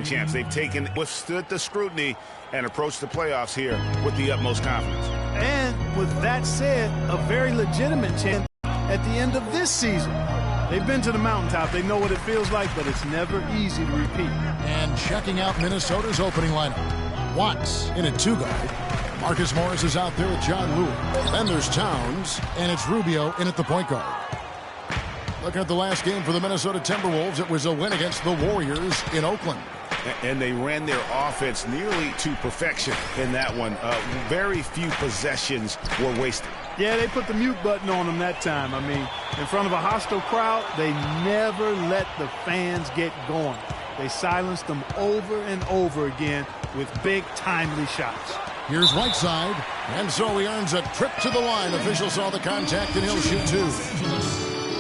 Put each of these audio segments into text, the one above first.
team champs. They've withstood the scrutiny and approached the playoffs here with the utmost confidence. And with that said, a very legitimate chance at the end of this season. They've been to the mountaintop. They know what it feels like, but it's never easy to repeat. And checking out Minnesota's opening lineup. Watts in at 2-guard. Marcus Morris is out there with John Lewis. Then there's Towns, and it's Rubio in at the point guard. Looking at the last game for the Minnesota Timberwolves, it was a win against the Warriors in Oakland. And they ran their offense nearly to perfection in that one. Very few possessions were wasted. Yeah, they put the mute button on them that time. I mean, in front of a hostile crowd, they never let the fans get going. They silenced them over and over again with big, timely shots. Here's Whiteside, and so he earns a trip to the line. Official saw the contact, and he'll shoot two.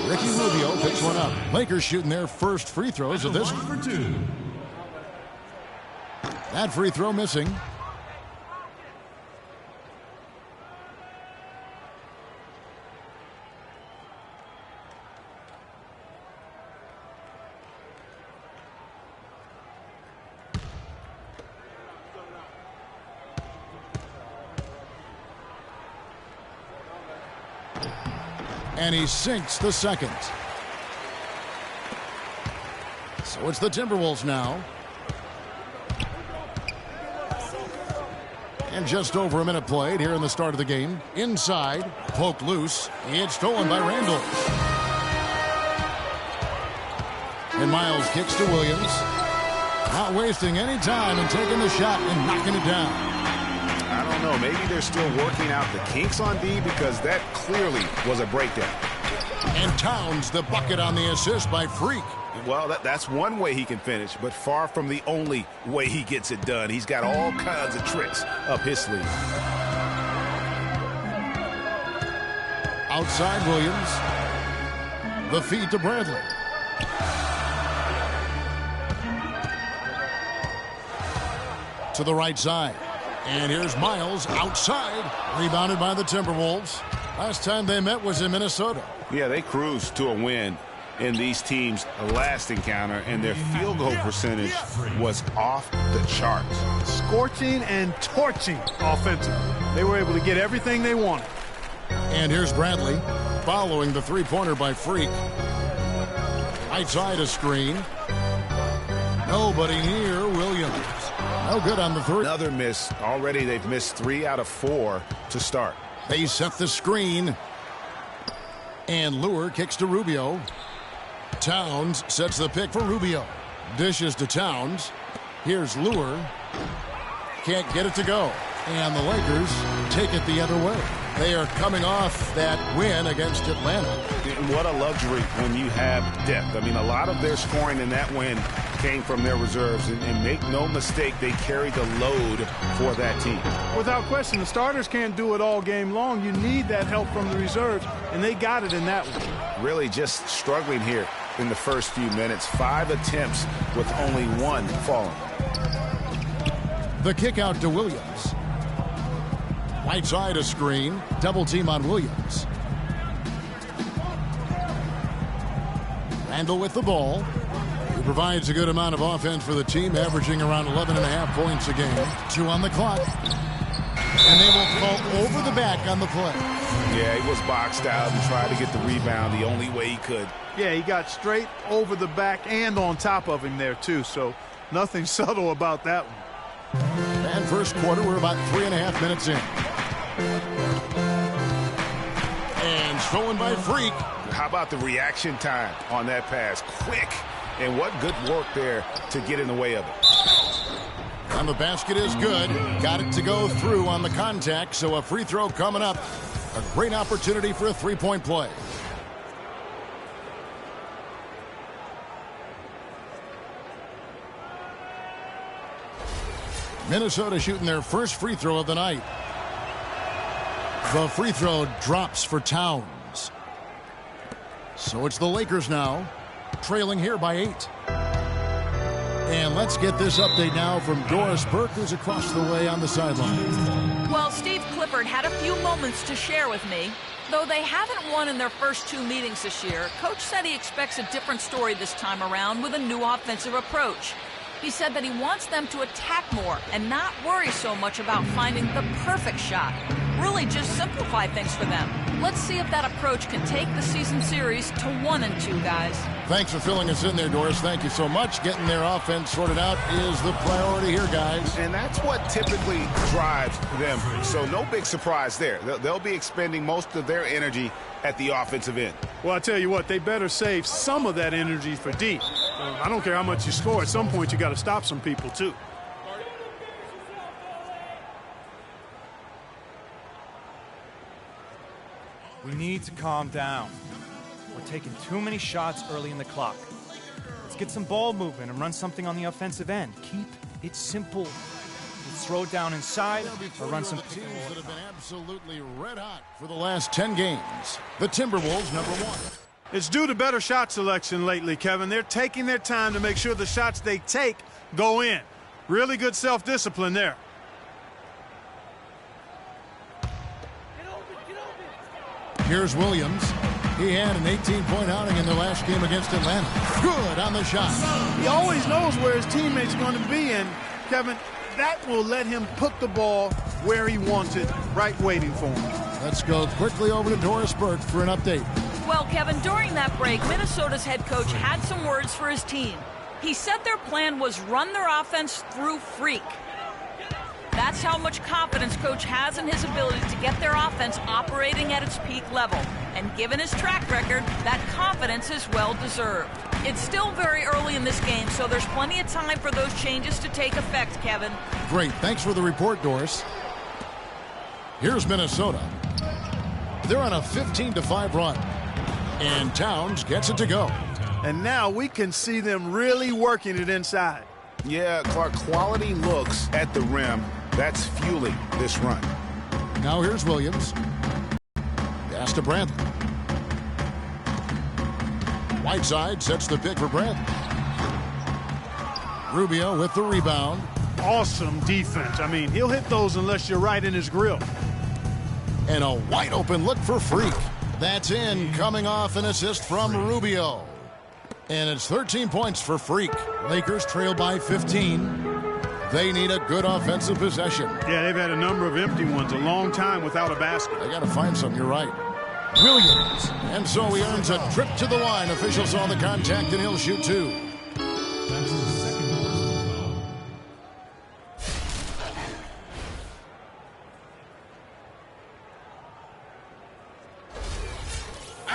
Ricky Rubio picks one up. Lakers shooting their first free throws of this. That free throw missing. And he sinks the second. So it's the Timberwolves now. And just over a minute played here in the start of the game. Inside, poked loose. It's stolen by Randall. And Miles kicks to Williams. Not wasting any time and taking the shot and knocking it down. I don't know. Maybe they're still working out the kinks on D, because that clearly was a breakdown. And Towns the bucket on the assist by Freak. Well, that's one way he can finish, but far from the only way he gets it done. He's got all kinds of tricks up his sleeve. Outside Williams. The feed to Bradley. To the right side. And here's Miles outside. Rebounded by the Timberwolves. Last time they met was in Minnesota. Yeah, they cruised to a win in these teams' last encounter, and their field goal percentage was off the charts. Scorching and torching offensively. They were able to get everything they wanted. And here's Bradley following the three-pointer by Freak. Right side a screen. Nobody near Williams. No good on the three. Another miss. Already they've missed 3 out of 4 to start. They set the screen. And Lure kicks to Rubio. Towns sets the pick for Rubio. Dishes to Towns. Here's Lure. Can't get it to go. And the Lakers take it the other way. They are coming off that win against Atlanta. What a luxury when you have depth. I mean, a lot of their scoring in that win came from their reserves. And make no mistake, they carried the load for that team. Without question, the starters can't do it all game long. You need that help from the reserves, and they got it in that one. Really just struggling here in the first few minutes. 5 attempts with only 1 falling. The kick out to Williams. Right side a screen. Double team on Williams. Randall with the ball. He provides a good amount of offense for the team, averaging around 11.5 points a game. 2 on the clock. And they will call over the back on the play. Yeah, he was boxed out and tried to get the rebound the only way he could. Yeah, he got straight over the back and on top of him there, too. So nothing subtle about that one. And first quarter, we're about 3.5 minutes in. And stolen by Freak. How about the reaction time on that pass? Quick. And what good work there to get in the way of it. And the basket is good. Got it to go through on the contact, so a free throw coming up. A great opportunity for a three-point play. Minnesota shooting their first free throw of the night. The free throw drops for Towns. So it's the Lakers now, trailing here by 8. And let's get this update now from Doris Burke, who's across the way on the sideline. Well, Steve Clifford had a few moments to share with me. Though they haven't won in their first 2 meetings this year, Coach said he expects a different story this time around with a new offensive approach. He said that he wants them to attack more and not worry so much about finding the perfect shot. Really just simplify things for them. Let's see if that approach can take the season series to 1-2, guys. Thanks for filling us in there, Doris. Thank you so much. Getting their offense sorted out is the priority here, guys. And that's what typically drives them. So no big surprise there. They'll be expending most of their energy at the offensive end. Well, I tell you what, they better save some of that energy for deep. I don't care how much you score. At some point, you got to stop some people, too. We need to calm down. We're taking too many shots early in the clock. Let's get some ball movement and run something on the offensive end. Keep it simple. Let's throw it down inside or run some teams that have been absolutely red hot for the last 10 games. The Timberwolves, #1. It's due to better shot selection lately, Kevin. They're taking their time to make sure the shots they take go in. Really good self-discipline there. Here's Williams. He had an 18-point outing in their last game against Atlanta. Good on the shot. He always knows where his teammates are going to be, and, Kevin, that will let him put the ball where he wants it, right waiting for him. Let's go quickly over to Doris Burke for an update. Well, Kevin, during that break, Minnesota's head coach had some words for his team. He said their plan was run their offense through Freak. That's how much confidence Coach has in his ability to get their offense operating at its peak level. And given his track record, that confidence is well-deserved. It's still very early in this game, so there's plenty of time for those changes to take effect, Kevin. Great. Thanks for the report, Doris. Here's Minnesota. They're on a 15-5 run. And Towns gets it to go. And now we can see them really working it inside. Yeah, Clark, quality looks at the rim. That's fueling this run. Now here's Williams. Pass to Bradley. Whiteside sets the pick for Bradley. Rubio with the rebound. Awesome defense. I mean, he'll hit those unless you're right in his grill. And a wide open look for Freak. That's in, coming off an assist from Rubio. And it's 13 points for Freak. Lakers trail by 15. They need a good offensive possession. Yeah, they've had a number of empty ones, a long time without a basket. They got to find some, you're right. Williams. And so he earns a trip to the line. Officials saw the contact, and he'll shoot two.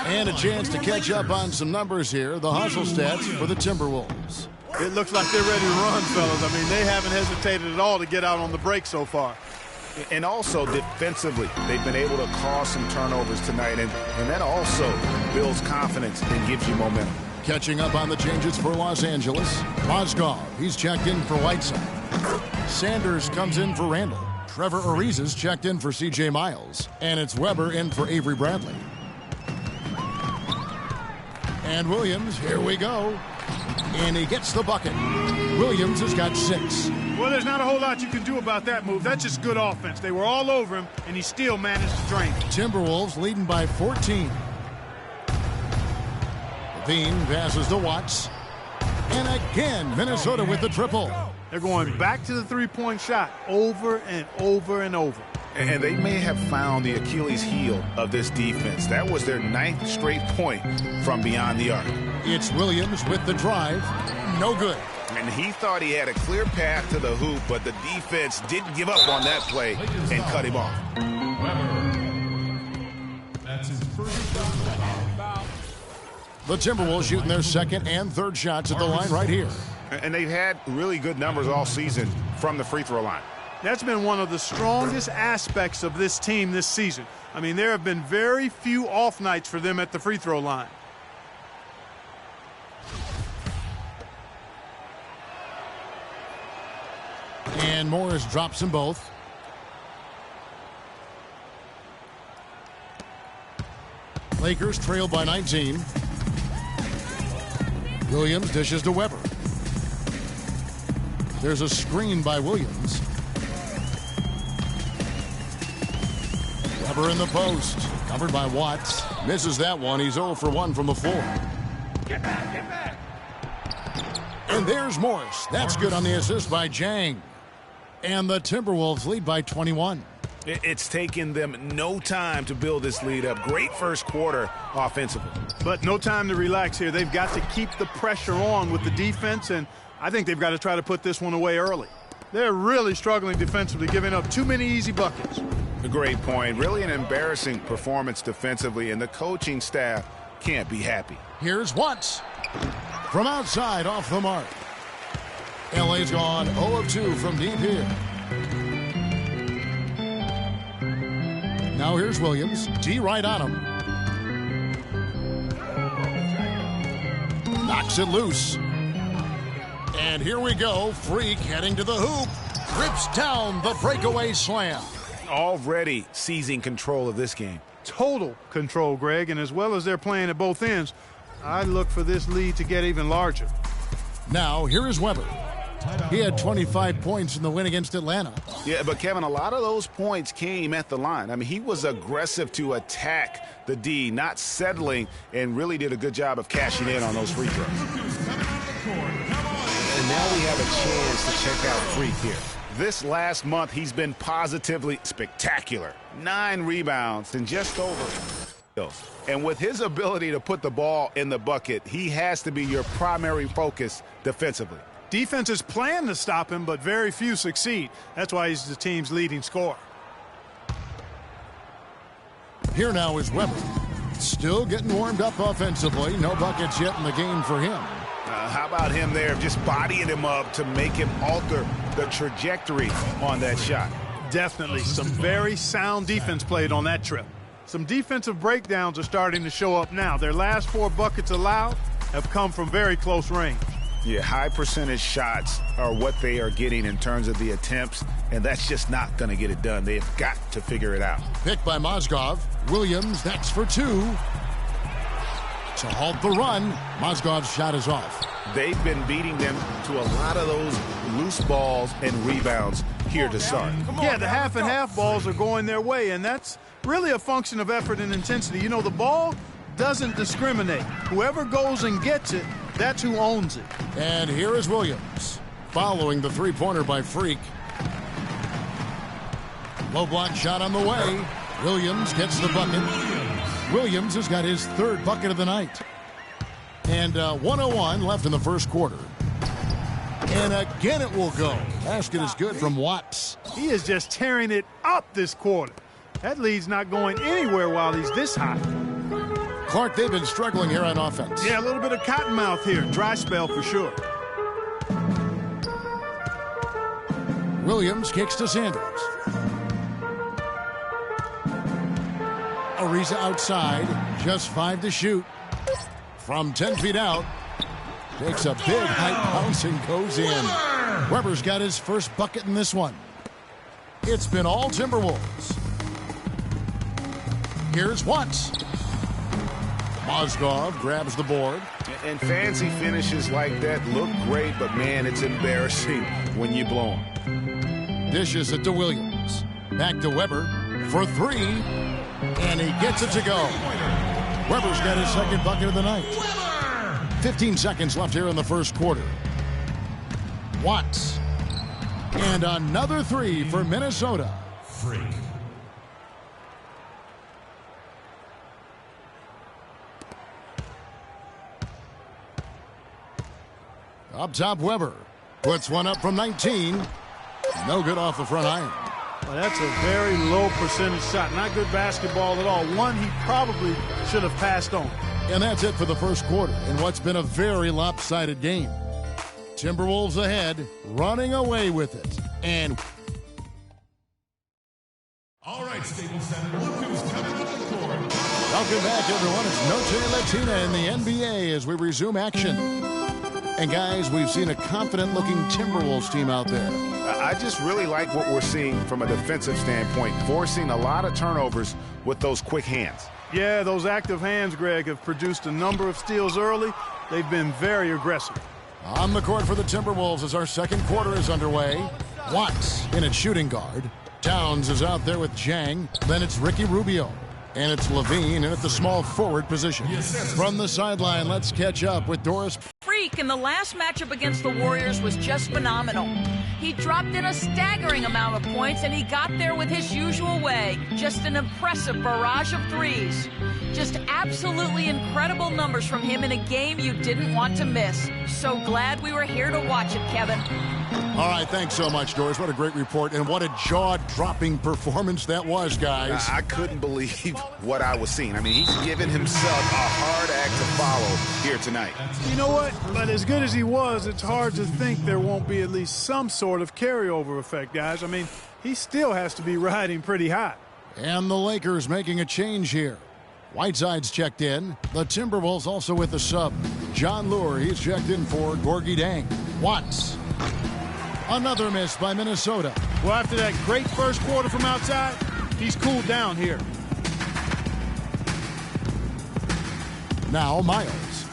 And a chance to catch up on some numbers here. The hustle stats for the Timberwolves. It looks like they're ready to run, fellas. I mean, they haven't hesitated at all to get out on the break so far. And also defensively, they've been able to cause some turnovers tonight, and that also builds confidence and gives you momentum. Catching up on the changes for Los Angeles. Mozgov, he's checked in for Whiteside. Sanders comes in for Randall. Trevor Ariza's checked in for C.J. Miles. And it's Weber in for Avery Bradley. And Williams, here we go. And he gets the bucket. Williams has got 6. Well, there's not a whole lot you can do about that move. That's just good offense. They were all over him, and he still managed to drain it. Timberwolves leading by 14. Levine passes to Watts. And again, Minnesota with the triple. They're going back to the three-point shot over and over and over. And they may have found the Achilles heel of this defense. That was their 9th straight point from beyond the arc. It's Williams with the drive. No good. And he thought he had a clear path to the hoop, but the defense didn't give up on that play and cut him off. That's his first foul. The Timberwolves shooting their second and third shots at the line right here. And they've had really good numbers all season from the free throw line. That's been one of the strongest aspects of this team this season. I mean, there have been very few off nights for them at the free throw line. And Morris drops them both. Lakers trail by 19. Williams dishes to Weber. There's a screen by Williams. Weber in the post. Covered by Watts. Misses that one. He's 0 for 1 from the floor. Get back, get back. And there's Morris. That's good on the assist by Jang. And the Timberwolves lead by 21. It's taken them no time to build this lead up. Great first quarter offensively. But no time to relax here. They've got to keep the pressure on with the defense, and I think they've got to try to put this one away early. They're really struggling defensively, giving up too many easy buckets. A great point. Really an embarrassing performance defensively, and the coaching staff can't be happy. Here's Watts. From outside, off the mark. LA's gone 0 of 2 from deep here. Now here's Williams. D right on him. Knocks it loose. And here we go. Freak heading to the hoop. Rips down the breakaway slam. Already seizing control of this game. Total control, Greg, and as well as they're playing at both ends, I look for this lead to get even larger. Now here is Weber. He had 25 points in the win against Atlanta. Yeah, but Kevin, a lot of those points came at the line. I mean, he was aggressive to attack the D, not settling, and really did a good job of cashing in on those free throws. And now we have a chance to check out Freak here. This last month, he's been positively spectacular. 9 rebounds and just over. And with his ability to put the ball in the bucket, he has to be your primary focus defensively. Defenses plan to stop him, but very few succeed. That's why he's the team's leading scorer. Here now is Weber. Still getting warmed up offensively. No buckets yet in the game for him. How about him there, just bodying him up to make him alter the trajectory on that shot? Definitely some very sound defense played on that trip. Some defensive breakdowns are starting to show up now. Their last 4 buckets allowed have come from very close range. Yeah, high percentage shots are what they are getting in terms of the attempts, and that's just not going to get it done. They've got to figure it out. Picked by Mozgov. Williams, that's for 2. To halt the run, Mozgov's shot is off. They've been beating them to a lot of those loose balls and rebounds here to start. Yeah, the half and half balls are going their way, and that's really a function of effort and intensity. You know, the ball doesn't discriminate. Whoever goes and gets it, that's who owns it. And here is Williams, following the three-pointer by Freak. Low block shot on the way. Williams gets the bucket. Williams has got his 3rd bucket of the night. And 1:01 left in the first quarter. And again it will go. Basket is good from Watts. He is just tearing it up this quarter. That lead's not going anywhere while he's this hot. Clark, they've been struggling here on offense. Yeah, a little bit of cottonmouth here. Dry spell for sure. Williams kicks to Sanders. Ariza outside. Just 5 to shoot. From 10 feet out. Takes a big height bounce and goes in. Weber's got his first bucket in this one. It's been all Timberwolves. Here's Watts. Mozgov grabs the board. And fancy finishes like that look great, but man, it's embarrassing when you blow them. Dishes it to Williams. Back to Weber for 3. And he gets it to go. Weber's got his 2nd bucket of the night. 15 seconds left here in the first quarter. Watts. And another 3 for Minnesota. Freak. Up top, Weber puts one up from 19. No good off the front iron. Well, that's a very low percentage shot. Not good basketball at all. One he probably should have passed on. And that's it for the first quarter in what's been a very lopsided game. Timberwolves ahead, running away with it. And All right, Staples Center, look who's coming to the court. welcome back, everyone. It's Noche Latina in the NBA as we resume action. And guys, we've seen a confident-looking Timberwolves team out there. I just really like what we're seeing from a defensive standpoint, forcing a lot of turnovers with those quick hands. Yeah, those active hands, Greg, have produced a number of steals early. They've been very aggressive. On the court for the Timberwolves as our second quarter is underway. Watts in at shooting guard. Towns is out there with Jang. Then it's Ricky Rubio. And it's Levine in at the small forward position. From the sideline, let's catch up with Doris. Freak Freak in the last matchup against the Warriors was just phenomenal. He dropped in a staggering amount of points, and he got there with his usual way. Just an impressive barrage of threes. Just absolutely incredible numbers from him in a game you didn't want to miss. So glad we were here to watch it, Kevin. All right, thanks so much, Doris. What a great report, and what a jaw-dropping performance that was, guys. I couldn't believe what I was seeing. I mean, he's given himself a hard act to follow here tonight. You know what? But as good as he was, it's hard to think there won't be at least some sort of carryover effect, guys. I mean, he still has to be riding pretty high. And the Lakers making a change here. Whiteside's checked in. The Timberwolves also with the sub. John Lure, he's checked in for Gorgie Dang. Watts. Another miss by Minnesota. Well, after that great first quarter from outside, he's cooled down here. Now Miles.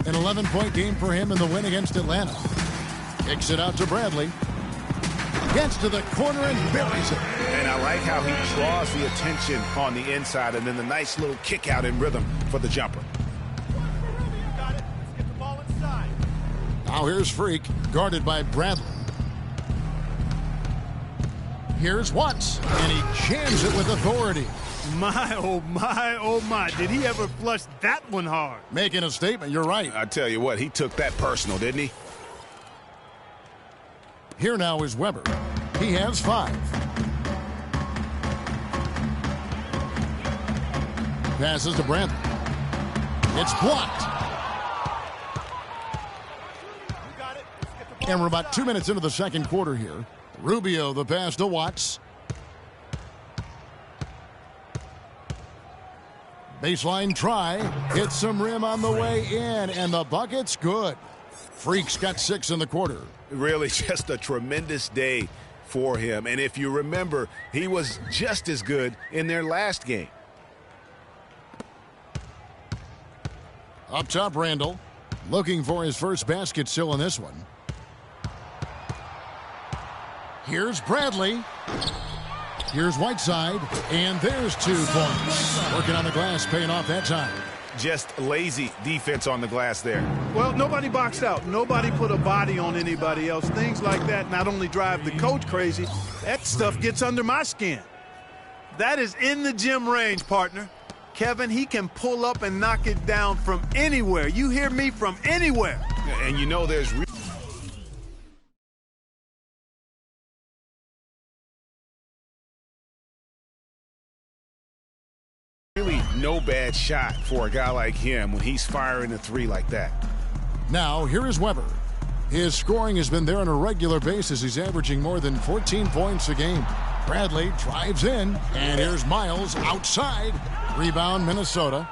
An 11-point game for him in the win against Atlanta. Kicks it out to Bradley. Gets to the corner and buries it. And I like how he draws the attention on the inside, and then the nice little kick out in rhythm for the jumper. Now here's Freak, guarded by Bradley. Here's Watts, and he jams it with authority. My, oh my, oh my. Did he ever flush that one hard? Making a statement, you're right. I tell you what, he took that personal, didn't he? Here now is Weber. He has 5. Passes to Bradley. It's blocked. And we're about 2 minutes into the second quarter here. Rubio, the pass to Watts. Baseline try. Hits some rim on the way in, and the bucket's good. Freak's got 6 in the quarter. Really just a tremendous day for him. And if you remember, he was just as good in their last game. Up top, Randall. Looking for his first basket still in this one. Here's Bradley. Here's Whiteside. And there's 2 points. Working on the glass, paying off that time. Just lazy defense on the glass there. Well, nobody boxed out. Nobody put a body on anybody else. Things like that not only drive the coach crazy, that stuff gets under my skin. That is in the gym range, partner. Kevin, he can pull up and knock it down from anywhere. You hear me? From anywhere. And you know there's really no bad shot for a guy like him when he's firing a 3 like that. Now, here is Weber. His scoring has been there on a regular basis. He's averaging more than 14 points a game. Bradley drives in, and here's Miles outside. Rebound, Minnesota.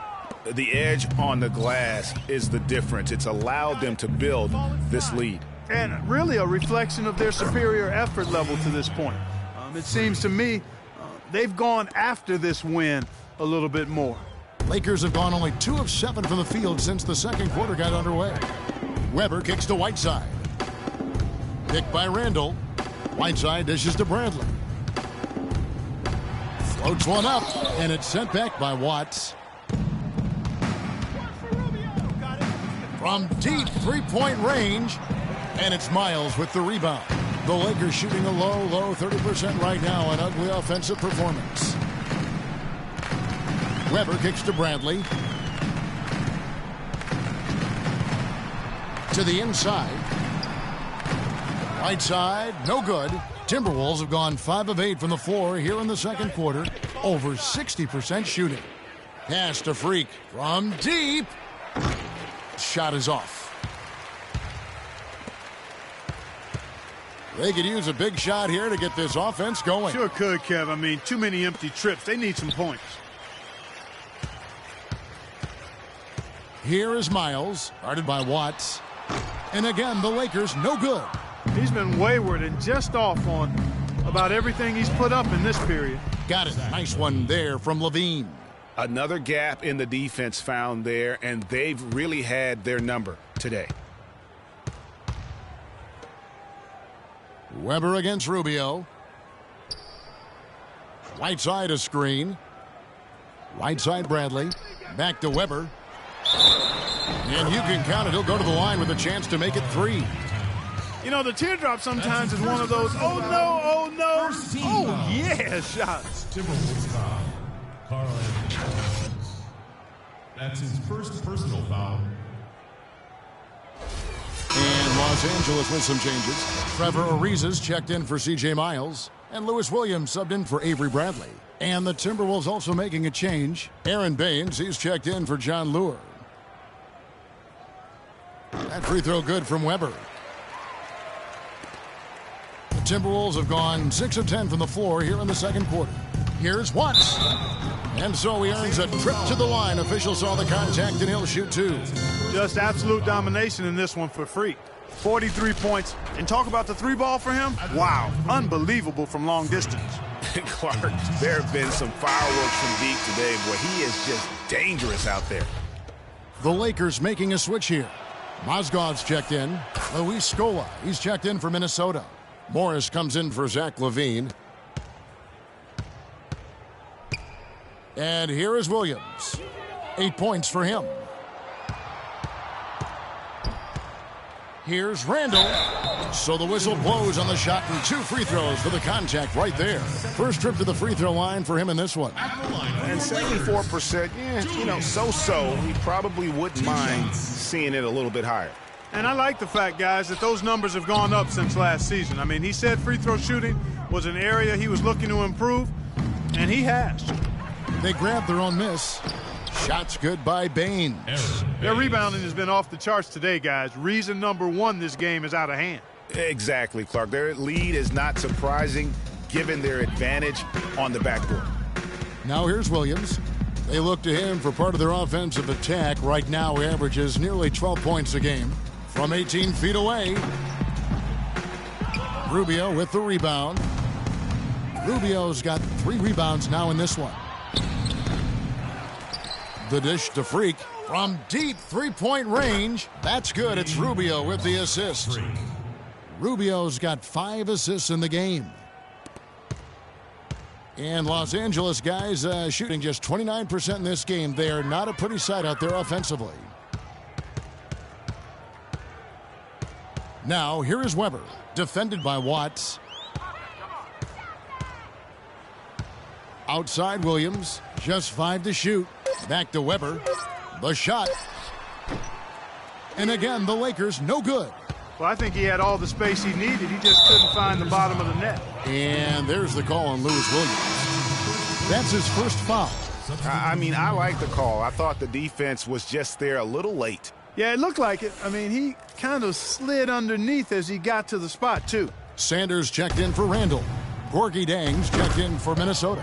The edge on the glass is the difference. It's allowed them to build this lead. And really a reflection of their superior effort level to this point. It seems to me they've gone after this win a little bit more. Lakers have gone only 2 of 7 from the field since the second quarter got underway. Weber kicks to Whiteside. Picked by Randall. Whiteside dishes to Bradley. Floats one up, and it's sent back by Watts. From deep three-point range, and it's Miles with the rebound. The Lakers shooting a low 30% right now, an ugly offensive performance. Weber kicks to Bradley. To the inside. Whiteside, no good. Timberwolves have gone 5 of 8 from the floor here in the second quarter. Over 60% shooting. Pass to Freak from deep. Shot is off. They could use a big shot here to get this offense going. Sure could, Kev. I mean, too many empty trips. They need some points. Here is Miles, guarded by Watts. And again, the Lakers no good. He's been wayward and just off on about everything he's put up in this period. Got it. Nice one there from Levine. Another gap in the defense found there, and they've really had their number today. Weber against Rubio. Whiteside a screen. Whiteside Bradley. Back to Weber. And you can count it. He'll go to the line with a chance to make it 3. You know, the teardrop sometimes is one of those, oh, no, oh, no, oh, yeah, shots. Timberwolves foul. Carl Anthony Towns. That's his first personal foul. And Los Angeles with some changes. Trevor Ariza's checked in for C.J. Miles. And Lewis Williams subbed in for Avery Bradley. And the Timberwolves also making a change. Aaron Baines, he's checked in for John Lure. That free throw good from Weber. The Timberwolves have gone 6 of 10 from the floor here in the second quarter. Here's Watts. And so he earns a trip to the line. Officials saw the contact and he'll shoot 2. Just absolute domination in this one for Freak. 43 points. And talk about the 3-ball for him. Wow, unbelievable from long distance. Clark, there have been some fireworks from deep today. Boy, he is just dangerous out there. The Lakers making a switch here. Mozgov's checked in. Luis Scola, he's checked in for Minnesota. Morris comes in for Zach LaVine. And here is Williams. 8 points for him. Here's Randall. So the whistle blows on the shot and 2 free throws for the contact right there. First trip to the free throw line for him in this one. And 74%, yeah, you know, so-so. He probably wouldn't mind seeing it a little bit higher. And I like the fact, guys, that those numbers have gone up since last season. I mean, he said free throw shooting was an area he was looking to improve, and he has. They grabbed their own miss. Shots good by Baines. Their rebounding has been off the charts today, guys. Reason number 1, this game is out of hand. Exactly, Clark. Their lead is not surprising given their advantage on the backboard. Now here's Williams. They look to him for part of their offensive attack. Right now he averages nearly 12 points a game from 18 feet away. Rubio with the rebound. Rubio's got 3 rebounds now in this one. The dish to Freak from deep 3-point range. That's good. It's Rubio with the assist. Rubio's got 5 assists in the game. And Los Angeles guys shooting just 29% in this game. They are not a pretty sight out there offensively. Now here is Weber, defended by Watts. Outside Williams, just 5 to shoot. Back to Weber. The shot. And again, the Lakers no good. Well, I think he had all the space he needed. He just couldn't find the bottom of the net. And there's the call on Lewis Williams. That's his first foul. I mean, I like the call. I thought the defense was just there a little late. Yeah, it looked like it. I mean, he kind of slid underneath as he got to the spot, too. Sanders checked in for Randall. Gorgie Dangs checked in for Minnesota.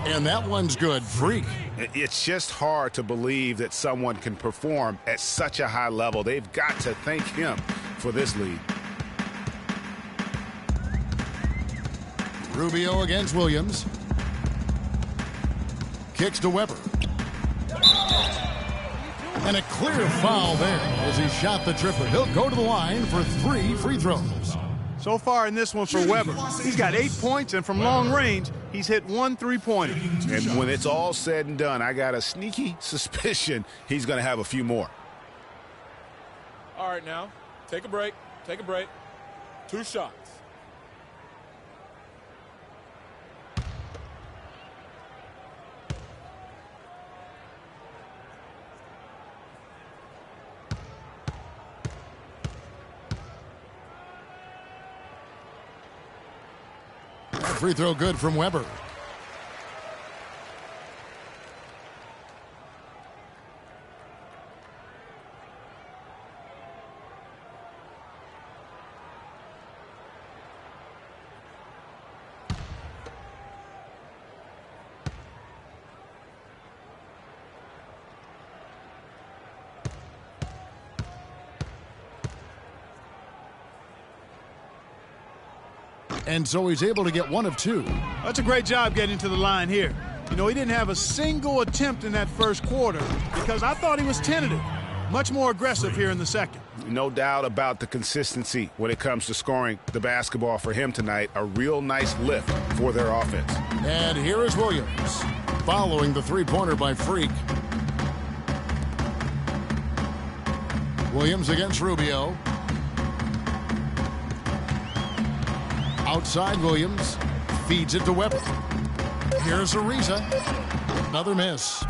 And that one's good. Freak. It's just hard to believe that someone can perform at such a high level. They've got to thank him for this lead. Rubio against Williams. Kicks to Weber. And a clear foul there as he shot the tripper. He'll go to the line for 3 free throws. So far in this one for Weber, he's got 8 points, and from long range, he's hit 1 3-pointer. And when it's all said and done, I got a sneaky suspicion he's going to have a few more. All right, now, take a break. Take a break. 2 shots. Free throw good from Weber. And so he's able to get 1 of 2. That's a great job getting to the line here. You know, he didn't have a single attempt in that first quarter because I thought he was tentative. Much more aggressive here in the second. No doubt about the consistency when it comes to scoring the basketball for him tonight. A real nice lift for their offense. And here is Williams following the 3-pointer by Freak. Williams against Rubio. Outside Williams. Feeds it to Weber. Here's Ariza. Another miss.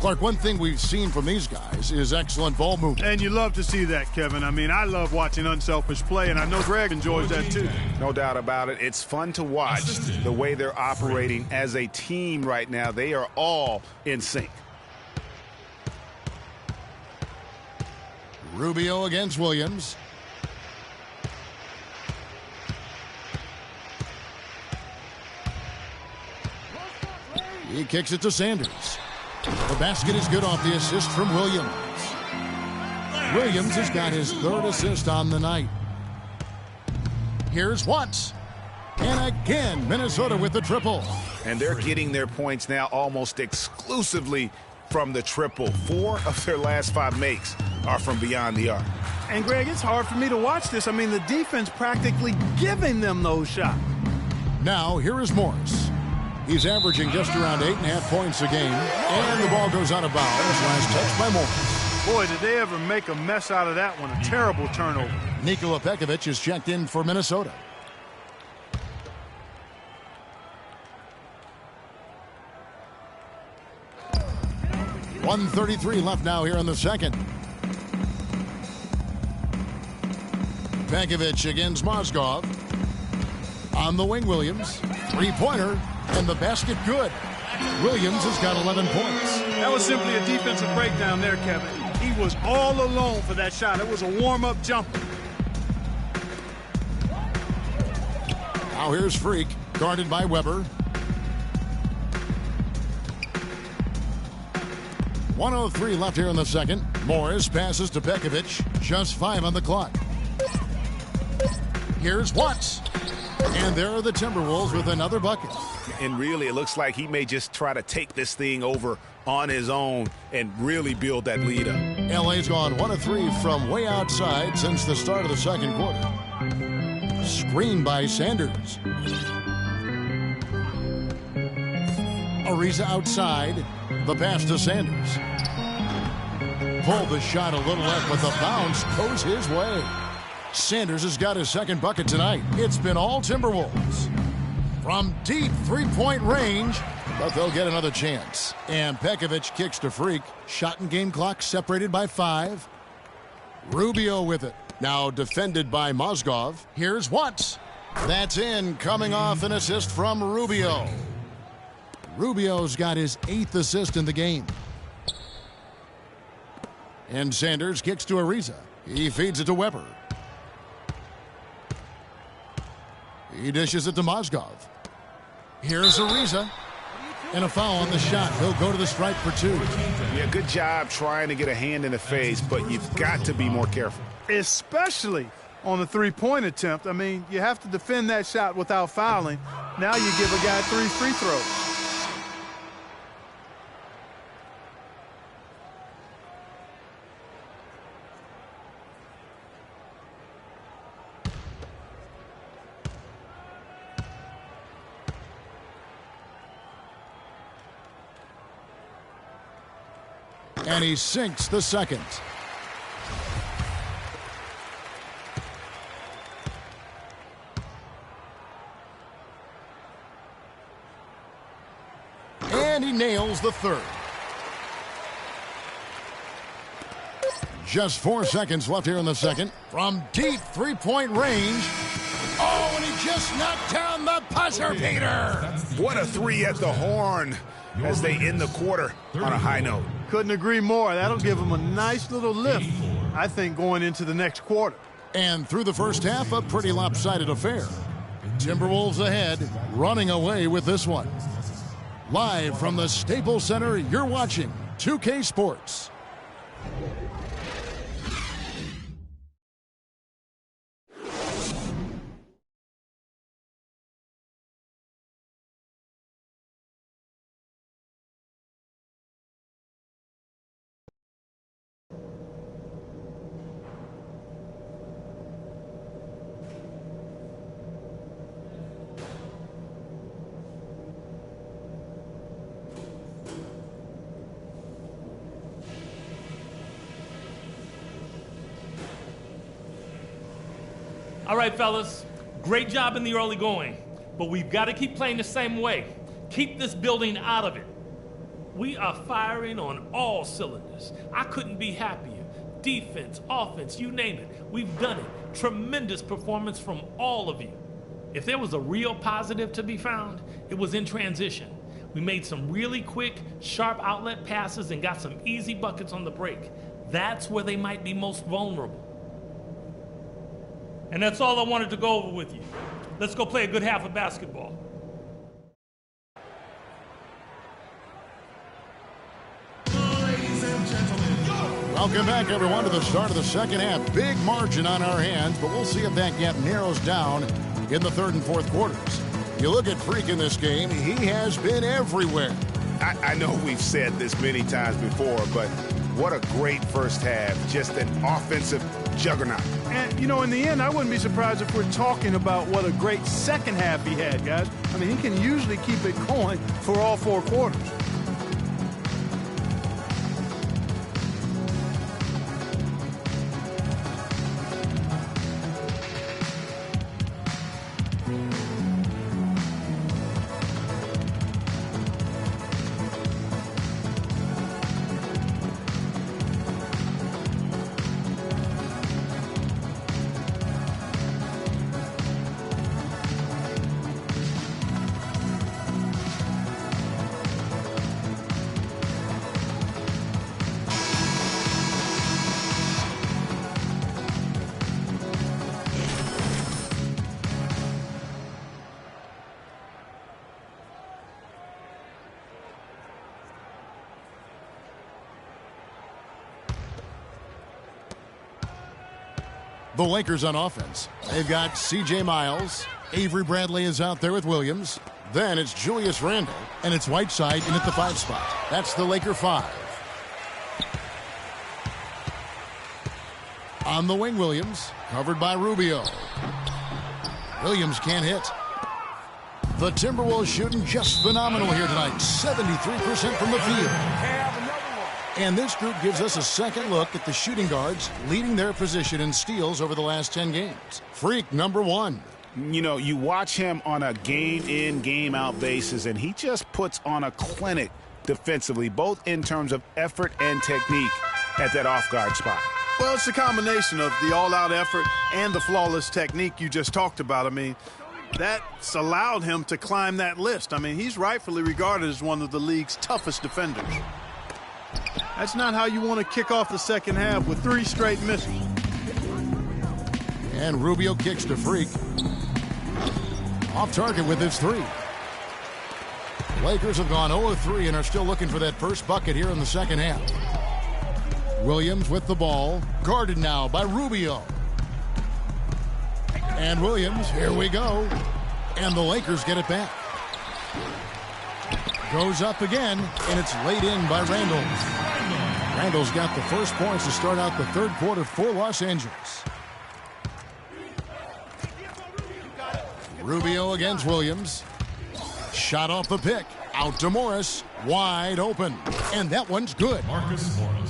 Clark, one thing we've seen from these guys is excellent ball movement. And you love to see that, Kevin. I mean, I love watching unselfish play, and I know Greg enjoys that too. No doubt about it. It's fun to watch the way they're operating as a team right now. They are all in sync. Rubio against Williams. He kicks it to Sanders. The basket is good off the assist from Williams. Williams has got his third assist on the night. Here's Watts. And again, Minnesota with the triple. And they're getting their points now almost exclusively from the triple. 4 of their last 5 makes are from beyond the arc. And, Greg, it's hard for me to watch this. I mean, the defense practically giving them those shots. Now, here is Morris. He's averaging just around 8.5 points a game. And the ball goes out of bounds. Last touch by Morris. Boy, did they ever make a mess out of that one. A terrible turnover. Nikola Pekovic is checked in for Minnesota. .133 left now here in the second. Pekovic against Mozgov. On the wing, Williams. Three-pointer, and the basket good. Williams has got 11 points. That was simply a defensive breakdown there, Kevin. He was all alone for that shot. It was a warm-up jumper. Now here's Freak, guarded by Weber. 1:03 left here in the second. Morris passes to Pekovic. Just 5 on the clock. Here's Watts. And there are the Timberwolves with another bucket. And really, it looks like he may just try to take this thing over on his own and really build that lead up. LA's gone 1 of 3 from way outside since the start of the second quarter. Screen by Sanders. Ariza outside. The pass to Sanders. Pulled the shot a little left, but the bounce goes his way. Sanders has got his second bucket tonight. It's been all Timberwolves. From deep three-point range, but they'll get another chance. And Pekovic kicks to Freak. Shot and game clock separated by 5. Rubio with it. Now defended by Mozgov. Here's Watts. That's in, coming off an assist from Rubio. Rubio's got his 8th assist in the game. And Sanders kicks to Ariza. He feeds it to Weber. He dishes it to Mozgov. Here's Ariza. And a foul on the shot. He'll go to the stripe for 2. Yeah, good job trying to get a hand in the face, but you've got to be more careful. Especially on the three-point attempt. I mean, you have to defend that shot without fouling. Now you give a guy 3 free throws. And he sinks the second. And he nails the third. Just 4 seconds left here in the second. From deep three-point range. Oh, and he just knocked down the buzzer beater. What a 3 at the horn as they end the quarter on a high note. Couldn't agree more. That'll give them a nice little lift, I think, going into the next quarter. And through the first half, a pretty lopsided affair. Timberwolves ahead, running away with this one. Live from the Staples Center, you're watching 2K Sports. All right, fellas. Great job in the early going. But we've got to keep playing the same way. Keep this building out of it. We are firing on all cylinders. I couldn't be happier. Defense, offense, you name it. We've done it. Tremendous performance from all of you. If there was a real positive to be found, it was in transition. We made some really quick, sharp outlet passes and got some easy buckets on the break. That's where they might be most vulnerable. And that's all I wanted to go over with you. Let's go play a good half of basketball. Welcome back, everyone, to the start of the second half. Big margin on our hands, but we'll see if that gap narrows down in the third and fourth quarters. You look at Freak in this game, he has been everywhere. I know we've said this many times before, but what a great first half. Just an offensive juggernaut. And, you know, in the end, I wouldn't be surprised if we're talking about what a great second half he had, guys. I mean, he can usually keep it going for all four quarters. The Lakers on offense. They've got C.J. Miles. Avery Bradley is out there with Williams. Then it's Julius Randle, and it's Whiteside in at the 5 spot. That's the Laker 5. On the wing, Williams, covered by Rubio. Williams can't hit. The Timberwolves shooting just phenomenal here tonight. 73% from the field. And this group gives us a second look at the shooting guards leading their position in steals over the last 10 games. Freak number 1. You know, you watch him on a game-in, game-out basis, and he just puts on a clinic defensively, both in terms of effort and technique at that off-guard spot. Well, it's a combination of the all-out effort and the flawless technique you just talked about. I mean, that's allowed him to climb that list. I mean, he's rightfully regarded as one of the league's toughest defenders. That's not how you want to kick off the second half with 3 straight misses. And Rubio kicks to Freak. Off target with his 3. Lakers have gone 0-3 and are still looking for that first bucket here in the second half. Williams with the ball, guarded now by Rubio. And Williams, here we go. And the Lakers get it back. Goes up again, and it's laid in by Randle. Randle's got the first points to start out the third quarter for Los Angeles. Rubio against Williams. Shot off the pick. Out to Morris. Wide open. And that one's good.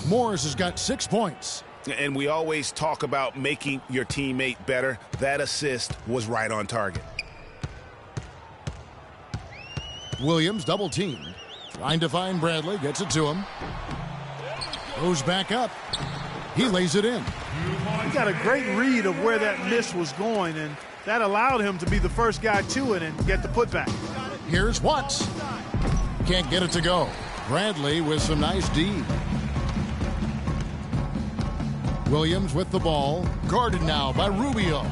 Morris has got 6 points. And we always talk about making your teammate better. That assist was right on target. Williams double teamed. Trying to find Bradley. Gets it to him. Goes back up. He lays it in. He got a great read of where that miss was going, and that allowed him to be the first guy to it and get the putback. Here's Watts. Can't get it to go. Bradley with some nice D. Williams with the ball. Guarded now by Rubio.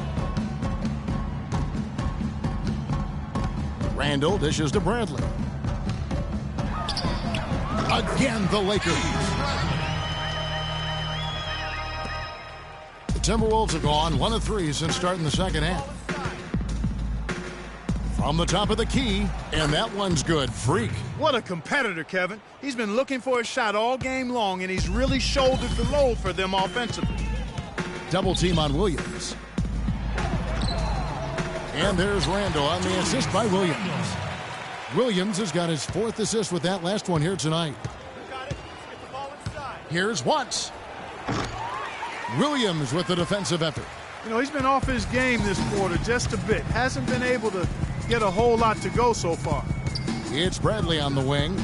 Randle dishes to Bradley. Again, the Lakers. The Timberwolves have gone 1 of 3 since starting the second half. From the top of the key, and that one's good. Freak. What a competitor, Kevin. He's been looking for a shot all game long, and he's really shouldered the load for them offensively. Double team on Williams. And there's Randle on the assist by Williams. Williams has got his 4th assist with that last one here tonight. Here's Watts. Williams with the defensive effort. You know, he's been off his game this quarter just a bit. Hasn't been able to get a whole lot to go so far. It's Bradley on the wing.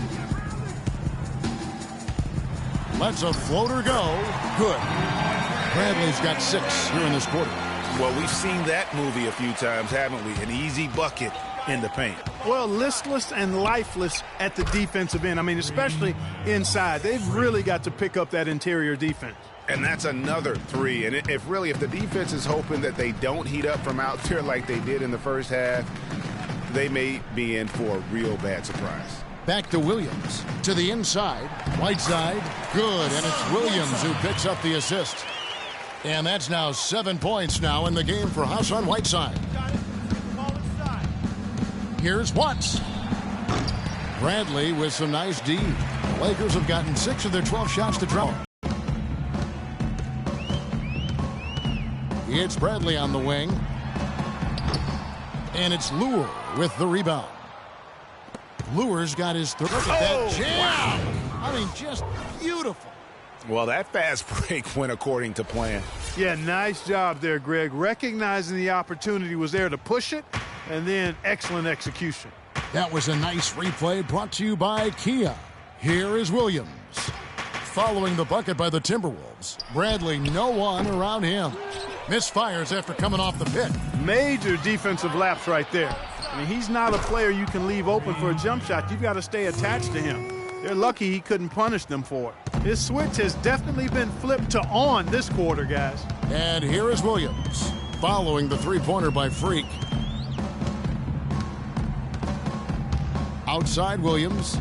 Lets a floater go. Good. Bradley's got 6 here in this quarter. Well, we've seen that movie a few times, haven't we? An easy bucket in the paint. Well, listless and lifeless at the defensive end. I mean, especially inside. They've really got to pick up that interior defense. And that's another 3. And if the defense is hoping that they don't heat up from out there like they did in the first half, they may be in for a real bad surprise. Back to Williams. To the inside. Whiteside. Good. And it's Williams who picks up the assist. And that's now 7 points now in the game for Hassan Whiteside. Here's Watts. Bradley with some nice D. The Lakers have gotten 6 of their 12 shots to draw. It's Bradley on the wing. And it's Lure with the rebound. Lure's got his third. Look at that jam. Wow. I mean, just beautiful. Well, that fast break went according to plan. Yeah, nice job there, Greg. Recognizing the opportunity was there to push it, and then excellent execution. That was a nice replay brought to you by Kia. Here is Williams. Following the bucket by the Timberwolves. Bradley, no one around him. Misfires after coming off the pick. Major defensive lapse right there. I mean, he's not a player you can leave open for a jump shot. You've got to stay attached to him. They're lucky he couldn't punish them for it. His switch has definitely been flipped to on this quarter, guys. And here is Williams. Following the three-pointer by Freak. Outside Williams.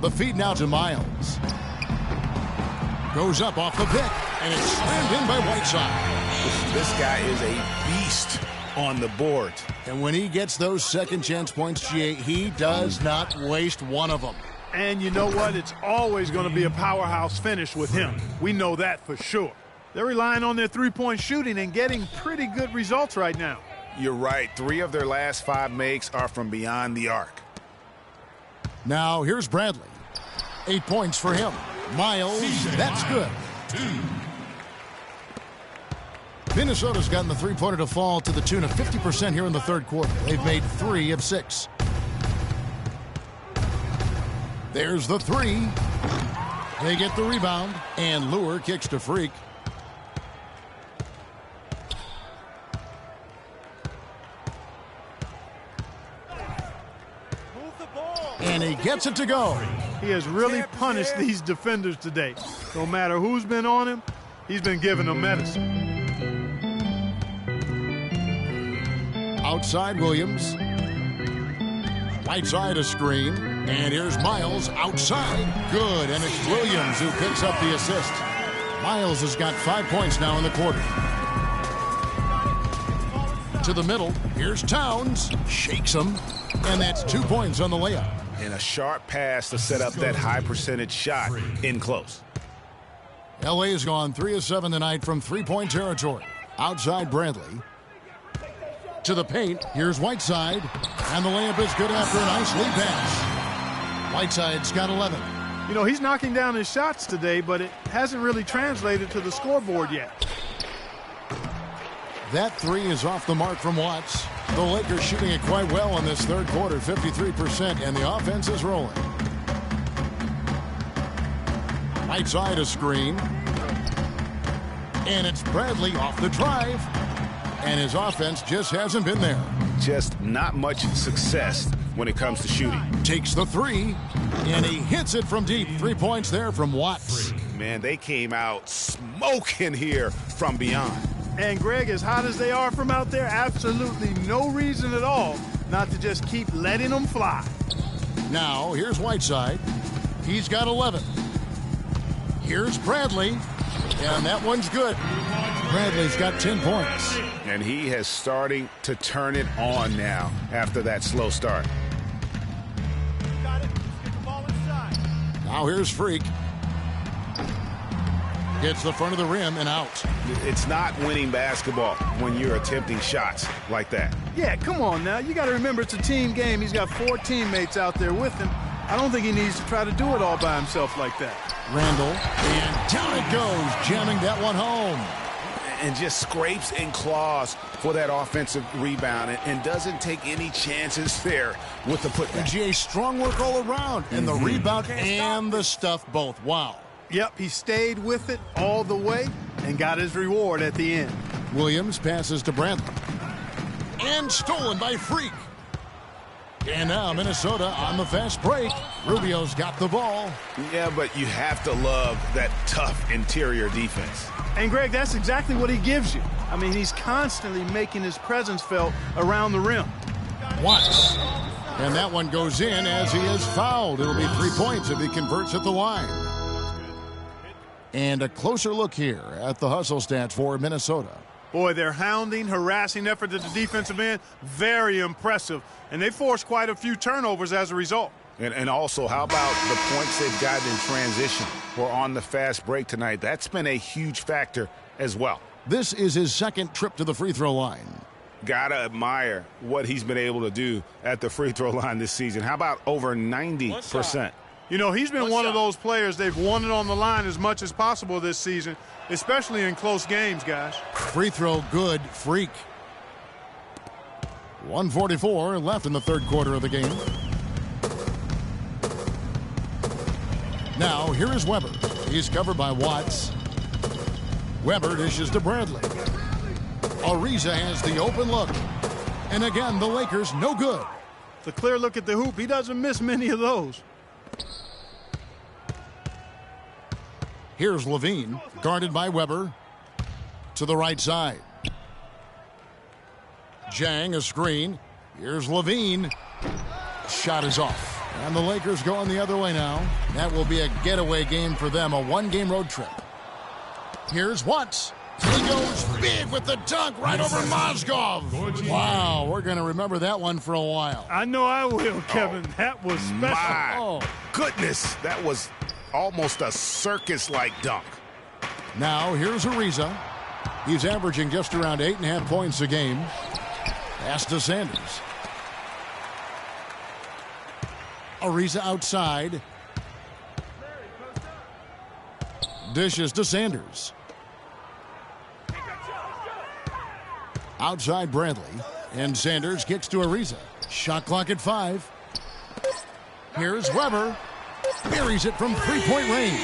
The feed now to Miles. Goes up off the pick. And it's slammed in by Whiteside. This guy is a beast on the board. And when he gets those second chance points, GA, he does not waste one of them. And you know what? It's always going to be a powerhouse finish with him. We know that for sure. They're relying on their three-point shooting and getting pretty good results right now. You're right. 3 of their last 5 makes are from beyond the arc. Now, here's Bradley. 8 points for him. Miles, that's good. Minnesota's gotten the three-pointer to fall to the tune of 50% here in the third quarter. They've made 3 of 6. There's the 3. They get the rebound, and Lure kicks to Freak. And he gets it to go. He has really punished these defenders today. No matter who's been on him, he's been giving them medicine. Outside Williams. Whiteside a screen. And here's Miles outside. Good. And it's Williams who picks up the assist. Miles has got 5 points now in the quarter. To the middle. Here's Towns. Shakes him. And that's 2 points on the layup. And a sharp pass to set up that high percentage shot in close. LA has gone 3 of 7 tonight from three-point territory. Outside Bradley. To the paint. Here's Whiteside. And the layup is good after a nice lead pass. Whiteside's got 11. You know, he's knocking down his shots today, but it hasn't really translated to the scoreboard yet. That 3 is off the mark from Watts. The Lakers shooting it quite well in this third quarter, 53%, and the offense is rolling. Whiteside a screen. And it's Bradley off the drive. And his offense just hasn't been there. Just not much success when it comes to shooting. Takes the 3, and he hits it from deep. 3 points there from Watts. Man, they came out smoking here from beyond. And Greg, as hot as they are from out there, absolutely no reason at all not to just keep letting them fly. Now, here's Whiteside. He's got 11. Here's Bradley, and that one's good. Bradley's got 10 points. And he has starting to turn it on now after that slow start. Now here's Freak. Hits the front of the rim and out. It's not winning basketball when you're attempting shots like that. Yeah, come on now. You got to remember it's a team game. He's got 4 teammates out there with him. I don't think he needs to try to do it all by himself like that. Randall, and down it goes, jamming that one home. and just scrapes and claws for that offensive rebound and doesn't take any chances there with the putback. GA, strong work all around, and the rebound and the stuff both. Wow. Yep, he stayed with it all the way and got his reward at the end. Williams passes to Bradley. And stolen by Freak. And now Minnesota on the fast break. Rubio's got the ball. Yeah, but you have to love that tough interior defense. And, Greg, that's exactly what he gives you. I mean, he's constantly making his presence felt around the rim. Watts. And that one goes in as he is fouled. It'll be 3 points if he converts at the line. And a closer look here at the hustle stats for Minnesota. Boy, their hounding, harassing effort at the defensive end, very impressive. And they forced quite a few turnovers as a result. And also, how about the points they've gotten in transition or on the fast break tonight? That's been a huge factor as well. This is his second trip to the free throw line. Gotta admire what he's been able to do at the free throw line this season. How about over 90%? You know, he's been one of those players they've wanted on the line as much as possible this season, especially in close games, guys. Free throw good, Freak. 1:44 left in the third quarter of the game. Now, here is Weber. He's covered by Watts. Weber dishes to Bradley. Ariza has the open look. And again, the Lakers no good. The clear look at the hoop, he doesn't miss many of those. Here's Levine, guarded by Weber. To the right side. Jang, a screen. Here's Levine. Shot is off. And the Lakers going the other way now. That will be a getaway game for them, a one-game road trip. Here's Watts. He goes big with the dunk right over Mozgov. Wow, we're going to remember that one for a while. I know I will, Kevin. That was special. My goodness, that was almost a circus-like dunk. Now, here's Ariza. He's averaging just around 8.5 points a game. Pass to Sanders. Ariza outside. Dishes to Sanders. Outside Bradley. And Sanders kicks to Ariza. Shot clock at 5. Here's Weber. Buries it from three-point range.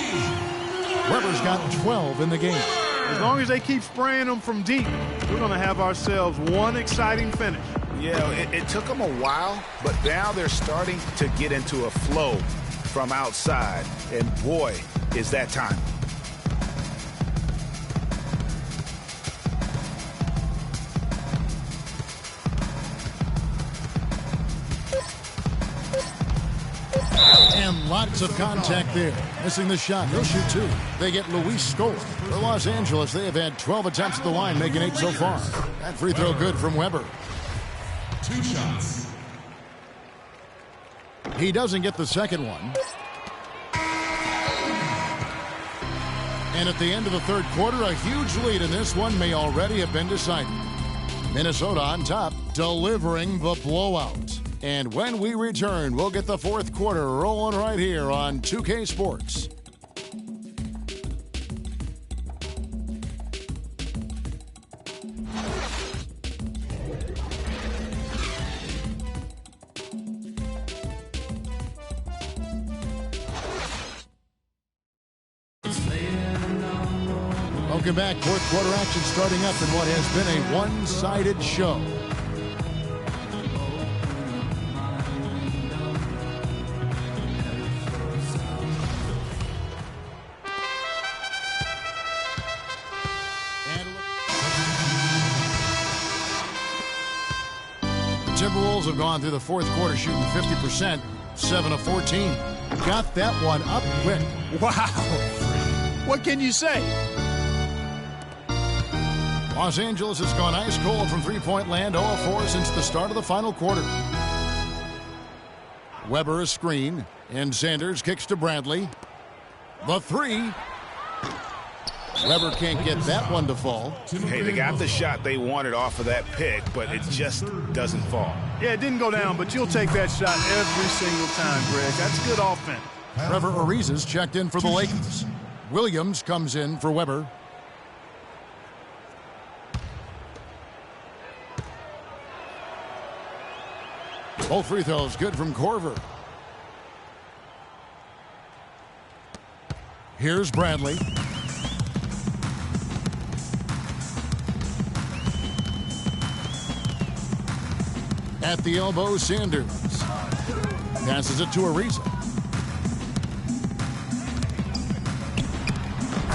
Weber's got 12 in the game. As long as they keep spraying them from deep, we're going to have ourselves one exciting finish. Yeah, it took them a while, but now they're starting to get into a flow from outside. And boy, is that time. And lots of contact there. Missing the shot. He'll shoot 2. They get Luis Scola. For Los Angeles, they have had 12 attempts at the line, making 8 so far. That free throw good from Weber. 2 shots. He doesn't get the second one. And at the end of the third quarter, a huge lead in this one may already have been decided. Minnesota on top, delivering the blowout. And when we return, we'll get the fourth quarter rolling right here on 2K Sports. Welcome back. Fourth quarter action starting up in what has been a one-sided show. Timberwolves have gone through the fourth quarter shooting 50%, 7 of 14. Got that one up quick. Wow. What can you say? Los Angeles has gone ice cold from three-point land, 0 of 4 since the start of the final quarter. Weber a screen, and Sanders kicks to Bradley. The 3. Weber can't get that one to fall. Hey, they got the shot they wanted off of that pick, but it just doesn't fall. Yeah, it didn't go down, but you'll take that shot every single time, Greg. That's good offense. Trevor Ariza's checked in for the Lakers. Williams comes in for Weber. Both free throws good from Korver. Here's Bradley. At the elbow, Sanders. Passes it to Ariza.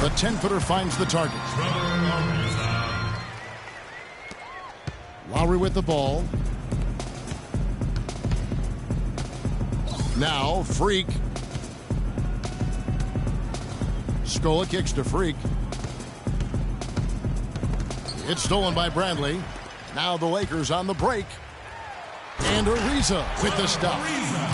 The 10-footer finds the target. Lowry with the ball. Now, Freak. Scola kicks to Freak. It's stolen by Bradley. Now the Lakers on the break. And Ariza with the stop.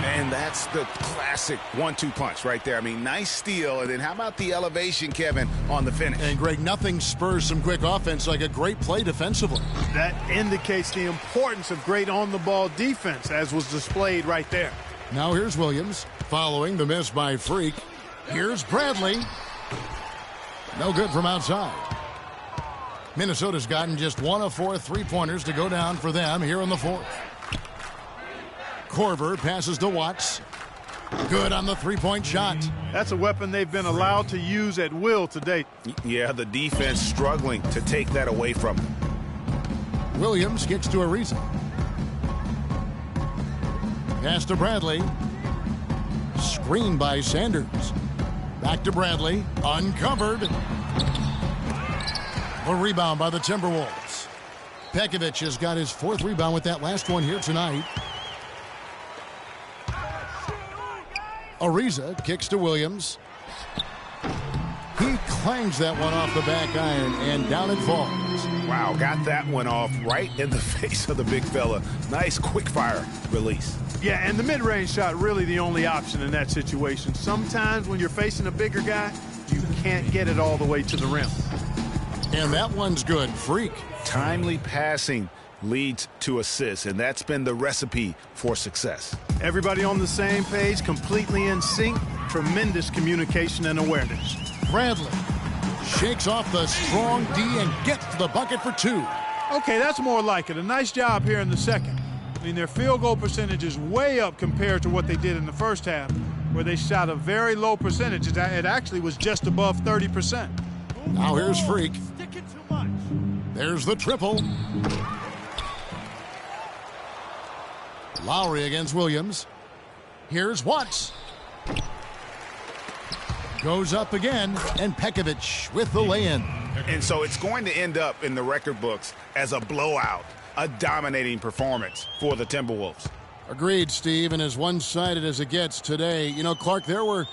And that's the classic 1-2 punch right there. I mean, nice steal. And then how about the elevation, Kevin, on the finish? And, Greg, nothing spurs some quick offense like a great play defensively. That indicates the importance of great on-the-ball defense, as was displayed right there. Now here's Williams following the miss by Freak. Here's Bradley. No good from outside. Minnesota's gotten just 1 of 4 three-pointers to go down for them here in the fourth. Korver passes to Watts. Good on the three-point shot. That's a weapon they've been allowed to use at will to date. Yeah, the defense struggling to take that away from them. Williams kicks to Ariza. Pass to Bradley. Screen by Sanders. Back to Bradley. Uncovered. The rebound by the Timberwolves. Pekovic has got his 4th rebound with that last one here tonight. Ariza kicks to Williams. He clangs that one off the back iron, and down it falls. Wow, got that one off right in the face of the big fella. Nice quick-fire release. Yeah, and the mid-range shot really the only option in that situation. Sometimes when you're facing a bigger guy, you can't get it all the way to the rim. And that one's good. Freak. Timely passing leads to assists, and that's been the recipe for success. Everybody on the same page, completely in sync. Tremendous communication and awareness. Bradley shakes off the strong D and gets to the bucket for 2. Okay, that's more like it. A nice job here in the second. I mean, their field goal percentage is way up compared to what they did in the first half, where they shot a very low percentage. It actually was just above 30%. Now here's Freak. There's the triple. Lowry against Williams. Here's Watts. Goes up again, and Pekovic with the lay-in. And so it's going to end up in the record books as a blowout, a dominating performance for the Timberwolves. Agreed, Steve, and as one-sided as it gets today. You know, Clark, there were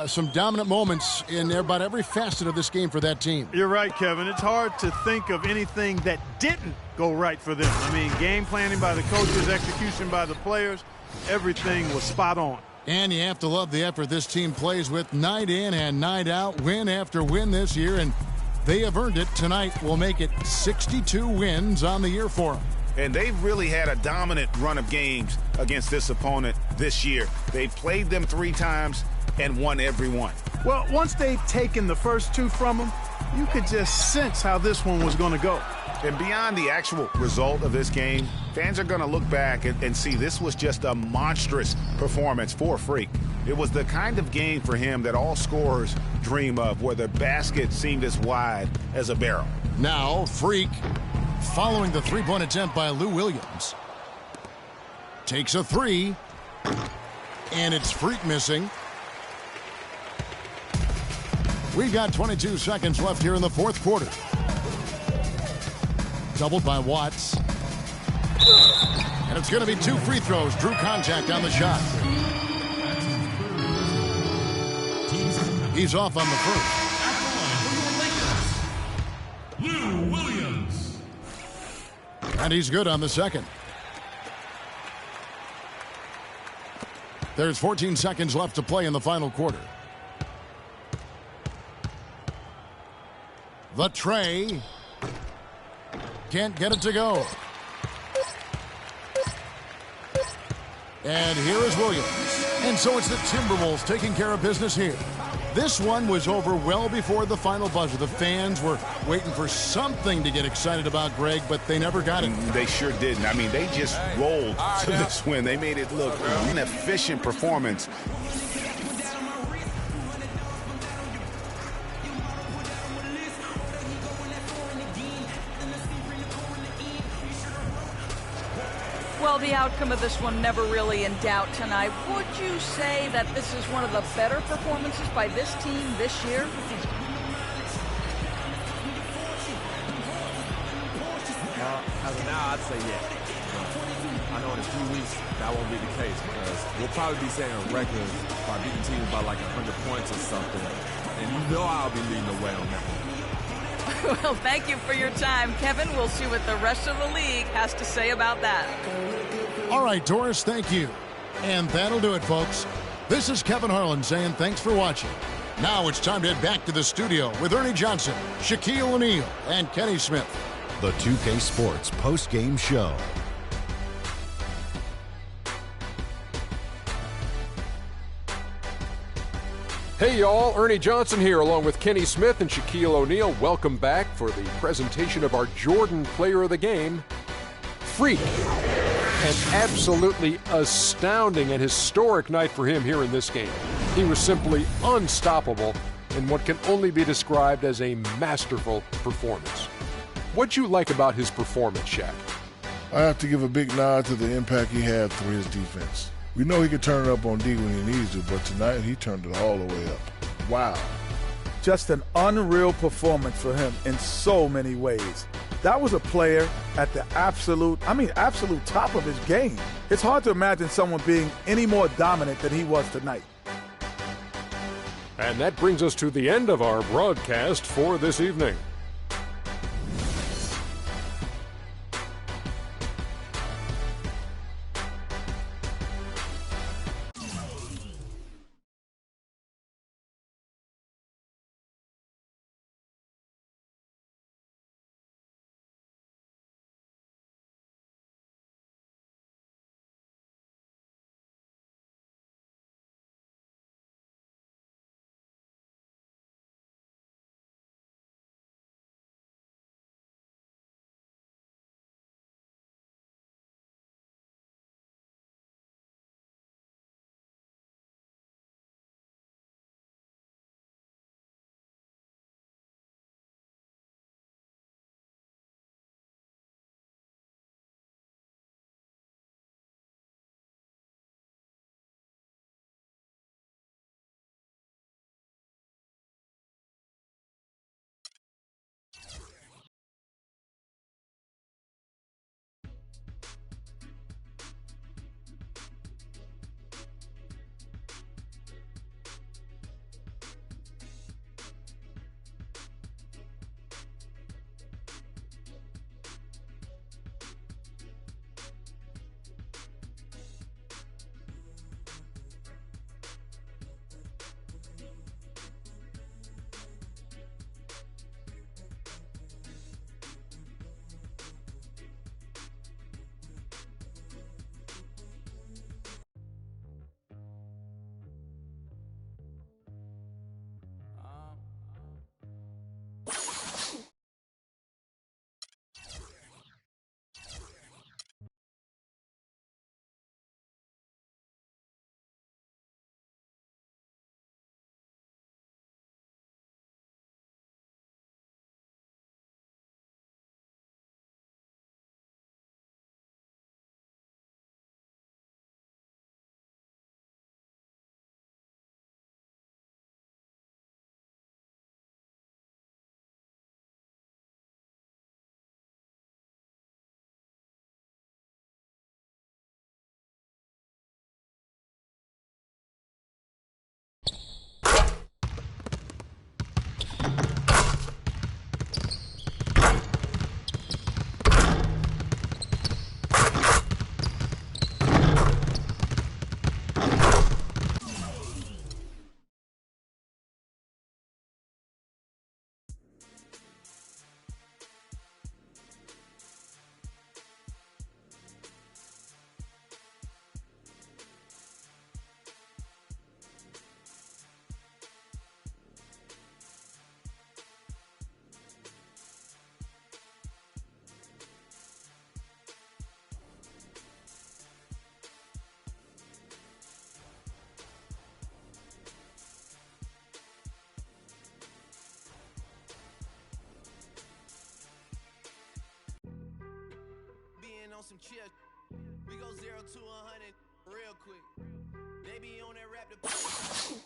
some dominant moments in about every facet of this game for that team. You're right, Kevin. It's hard to think of anything that didn't go right for them. I mean, game planning by the coaches, execution by the players, everything was spot on. And you have to love the effort this team plays with night in and night out, win after win this year, and they have earned it. Tonight will make it 62 wins on the year for them. And they've really had a dominant run of games against this opponent this year. They've played them 3 times and won every one. Well, once they've taken the first 2 from them, you could just sense how this one was going to go. And beyond the actual result of this game, fans are going to look back and see this was just a monstrous performance for Freak. It was the kind of game for him that all scorers dream of, where the basket seemed as wide as a barrel. Now, Freak, following the three-point attempt by Lou Williams, takes a 3, and it's Freak missing. We've got 22 seconds left here in the fourth quarter. Doubled by Watts. And it's going to be 2 free throws. Drew contact on the shot. He's off on the first. Lou Williams. And he's good on the second. There's 14 seconds left to play in the final quarter. The tray. Can't get it to go. And here is Williams. And so it's the Timberwolves taking care of business here. This one was over well before the final buzzer. The fans were waiting for something to get excited about, Greg, but they never got it. They sure didn't. I mean, they just rolled to this win. They made it look an efficient performance. Well, the outcome of this one never really in doubt tonight. Would you say that this is one of the better performances by this team this year? As of now, I'd say yeah. I know in a few weeks that won't be the case because we'll probably be setting records by beating teams by like 100 points or something. And you know I'll be leading the way on that one. Well, thank you for your time, Kevin. We'll see what the rest of the league has to say about that. All right, Doris, thank you. And that'll do it, folks. This is Kevin Harlan saying thanks for watching. Now it's time to head back to the studio with Ernie Johnson, Shaquille O'Neal, and Kenny Smith. The 2K Sports post-game show. Hey y'all, Ernie Johnson here along with Kenny Smith and Shaquille O'Neal. Welcome back for the presentation of our Jordan Player of the Game, Freak. An absolutely astounding and historic night for him here in this game. He was simply unstoppable in what can only be described as a masterful performance. What'd you like about his performance, Shaq? I have to give a big nod to the impact he had through his defense. We know he can turn it up on D when he needs to, but tonight he turned it all the way up. Wow. Just an unreal performance for him in so many ways. That was a player at the absolute top of his game. It's hard to imagine someone being any more dominant than he was tonight. And that brings us to the end of our broadcast for this evening. some chill. We go 0 to 100 real quick. They be on that rap the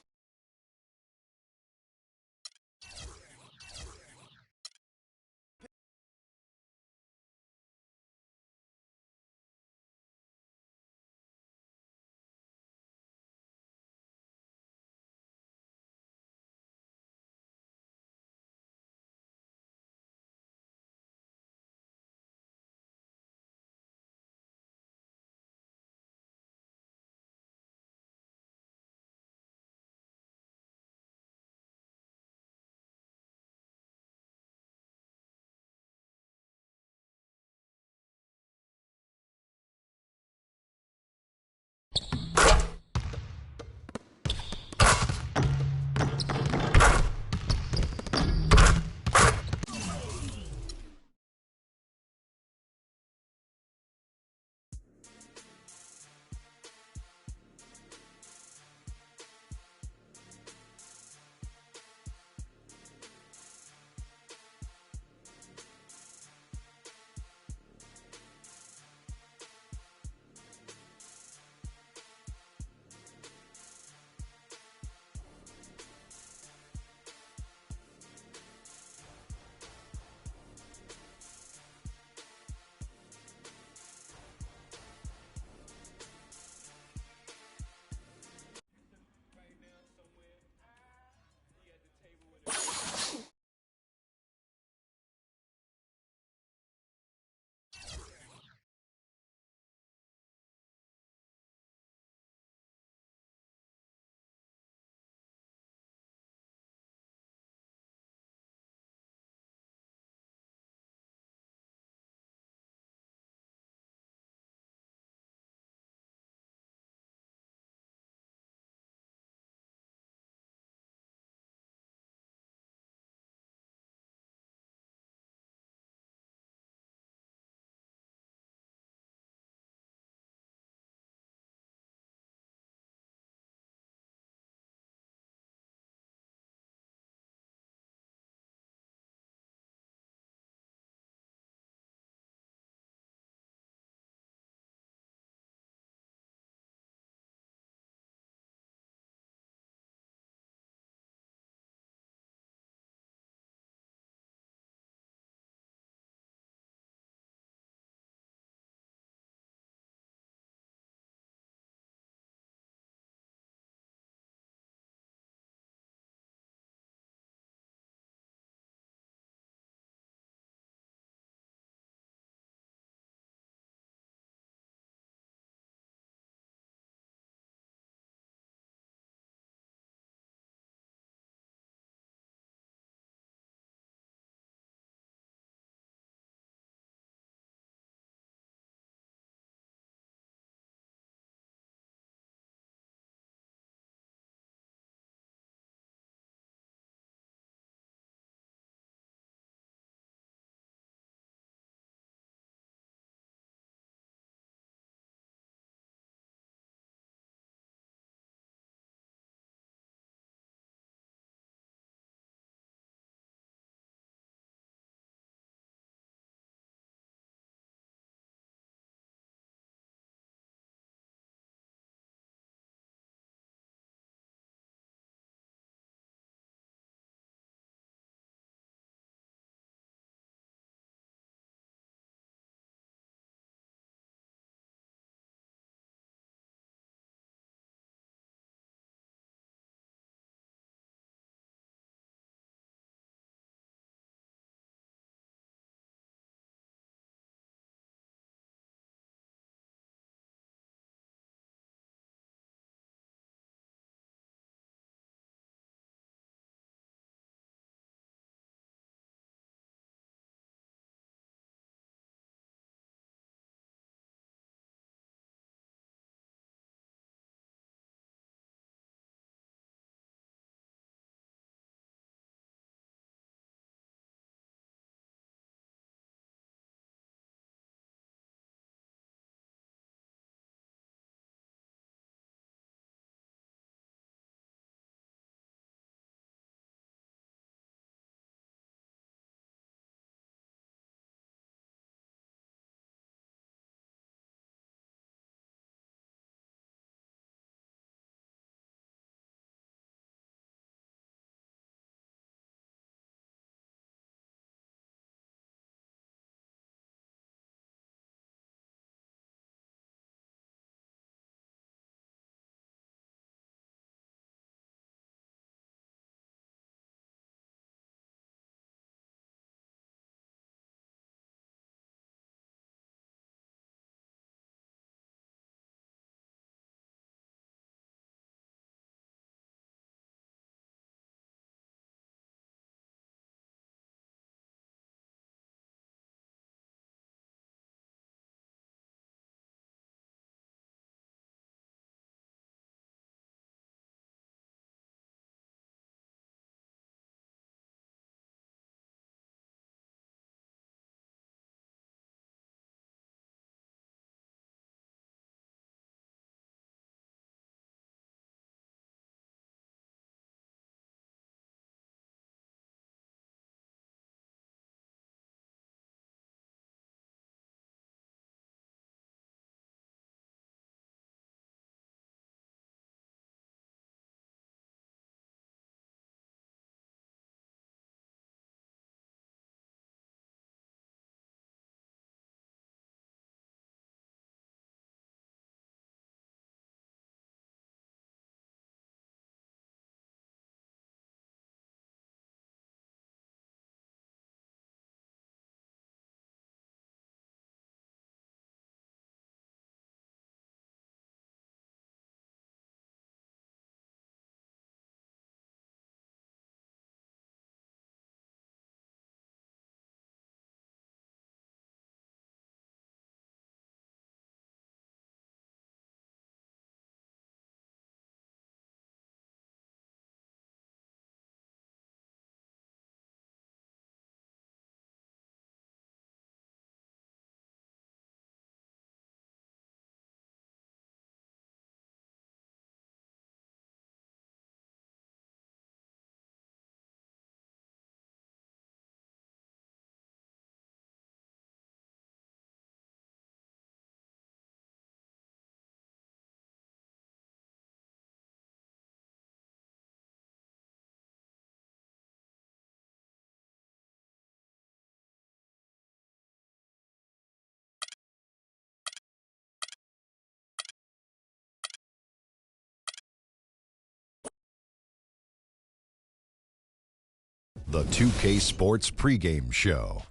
The 2K Sports pregame show.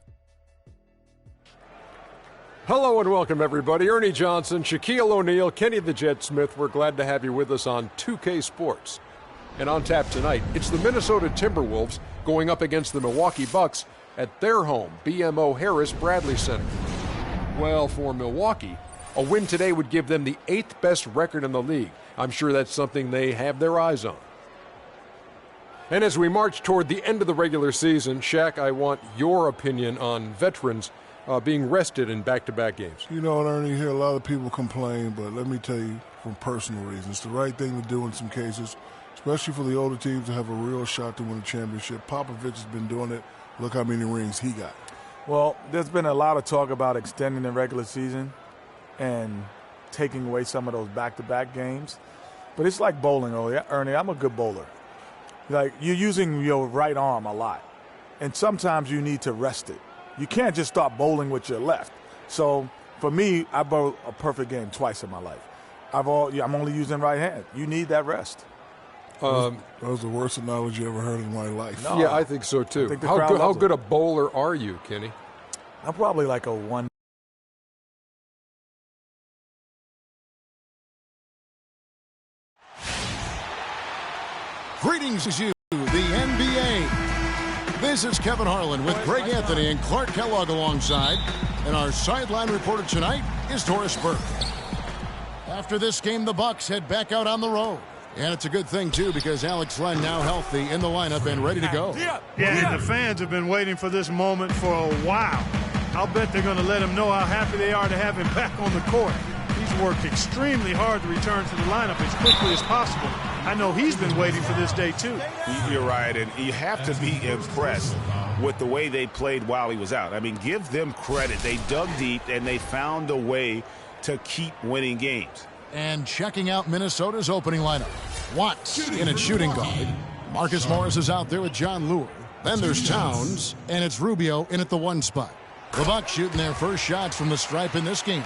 Hello and welcome, everybody. Ernie Johnson, Shaquille O'Neal, Kenny the Jet Smith. We're glad to have you with us on 2K Sports. And on tap tonight, it's the Minnesota Timberwolves going up against the Milwaukee Bucks at their home, BMO Harris Bradley Center. Well, for Milwaukee, a win today would give them the 8th best record in the league. I'm sure that's something they have their eyes on. And as we march toward the end of the regular season, Shaq, I want your opinion on veterans being rested in back-to-back games. You know, Ernie, you hear a lot of people complain, but let me tell you, from personal reasons, it's the right thing to do in some cases, especially for the older teams to have a real shot to win a championship. Popovich has been doing it. Look how many rings he got. Well, there's been a lot of talk about extending the regular season and taking away some of those back-to-back games. But it's like bowling, Ernie. I'm a good bowler. Like, you're using your right arm a lot, and sometimes you need to rest it. You can't just start bowling with your left. So, for me, I bowled a perfect game twice in my life. I'm only using right hand. You need that rest. That was the worst analogy I ever heard in my life. No, yeah, I think so, too. How good a bowler are you, Kenny? I'm probably like a 1. Greetings to you, the NBA. This is Kevin Harlan with Greg Anthony and Clark Kellogg alongside. And our sideline reporter tonight is Doris Burke. After this game, the Bucks head back out on the road. And it's a good thing, too, because Alex Len now healthy in the lineup and ready to go. Yeah, and the fans have been waiting for this moment for a while. I'll bet they're going to let him know how happy they are to have him back on the court. He's worked extremely hard to return to the lineup as quickly as possible. I know he's been waiting for this day, too. You're right, and you have to be impressed with the way they played while he was out. I mean, give them credit. They dug deep, and they found a way to keep winning games. And checking out Minnesota's opening lineup. Watts in at shooting guard. Marcus Morris is out there with John Lure. Then there's Towns, and it's Rubio in at the 1 spot. The Bucks shooting their first shots from the stripe in this game.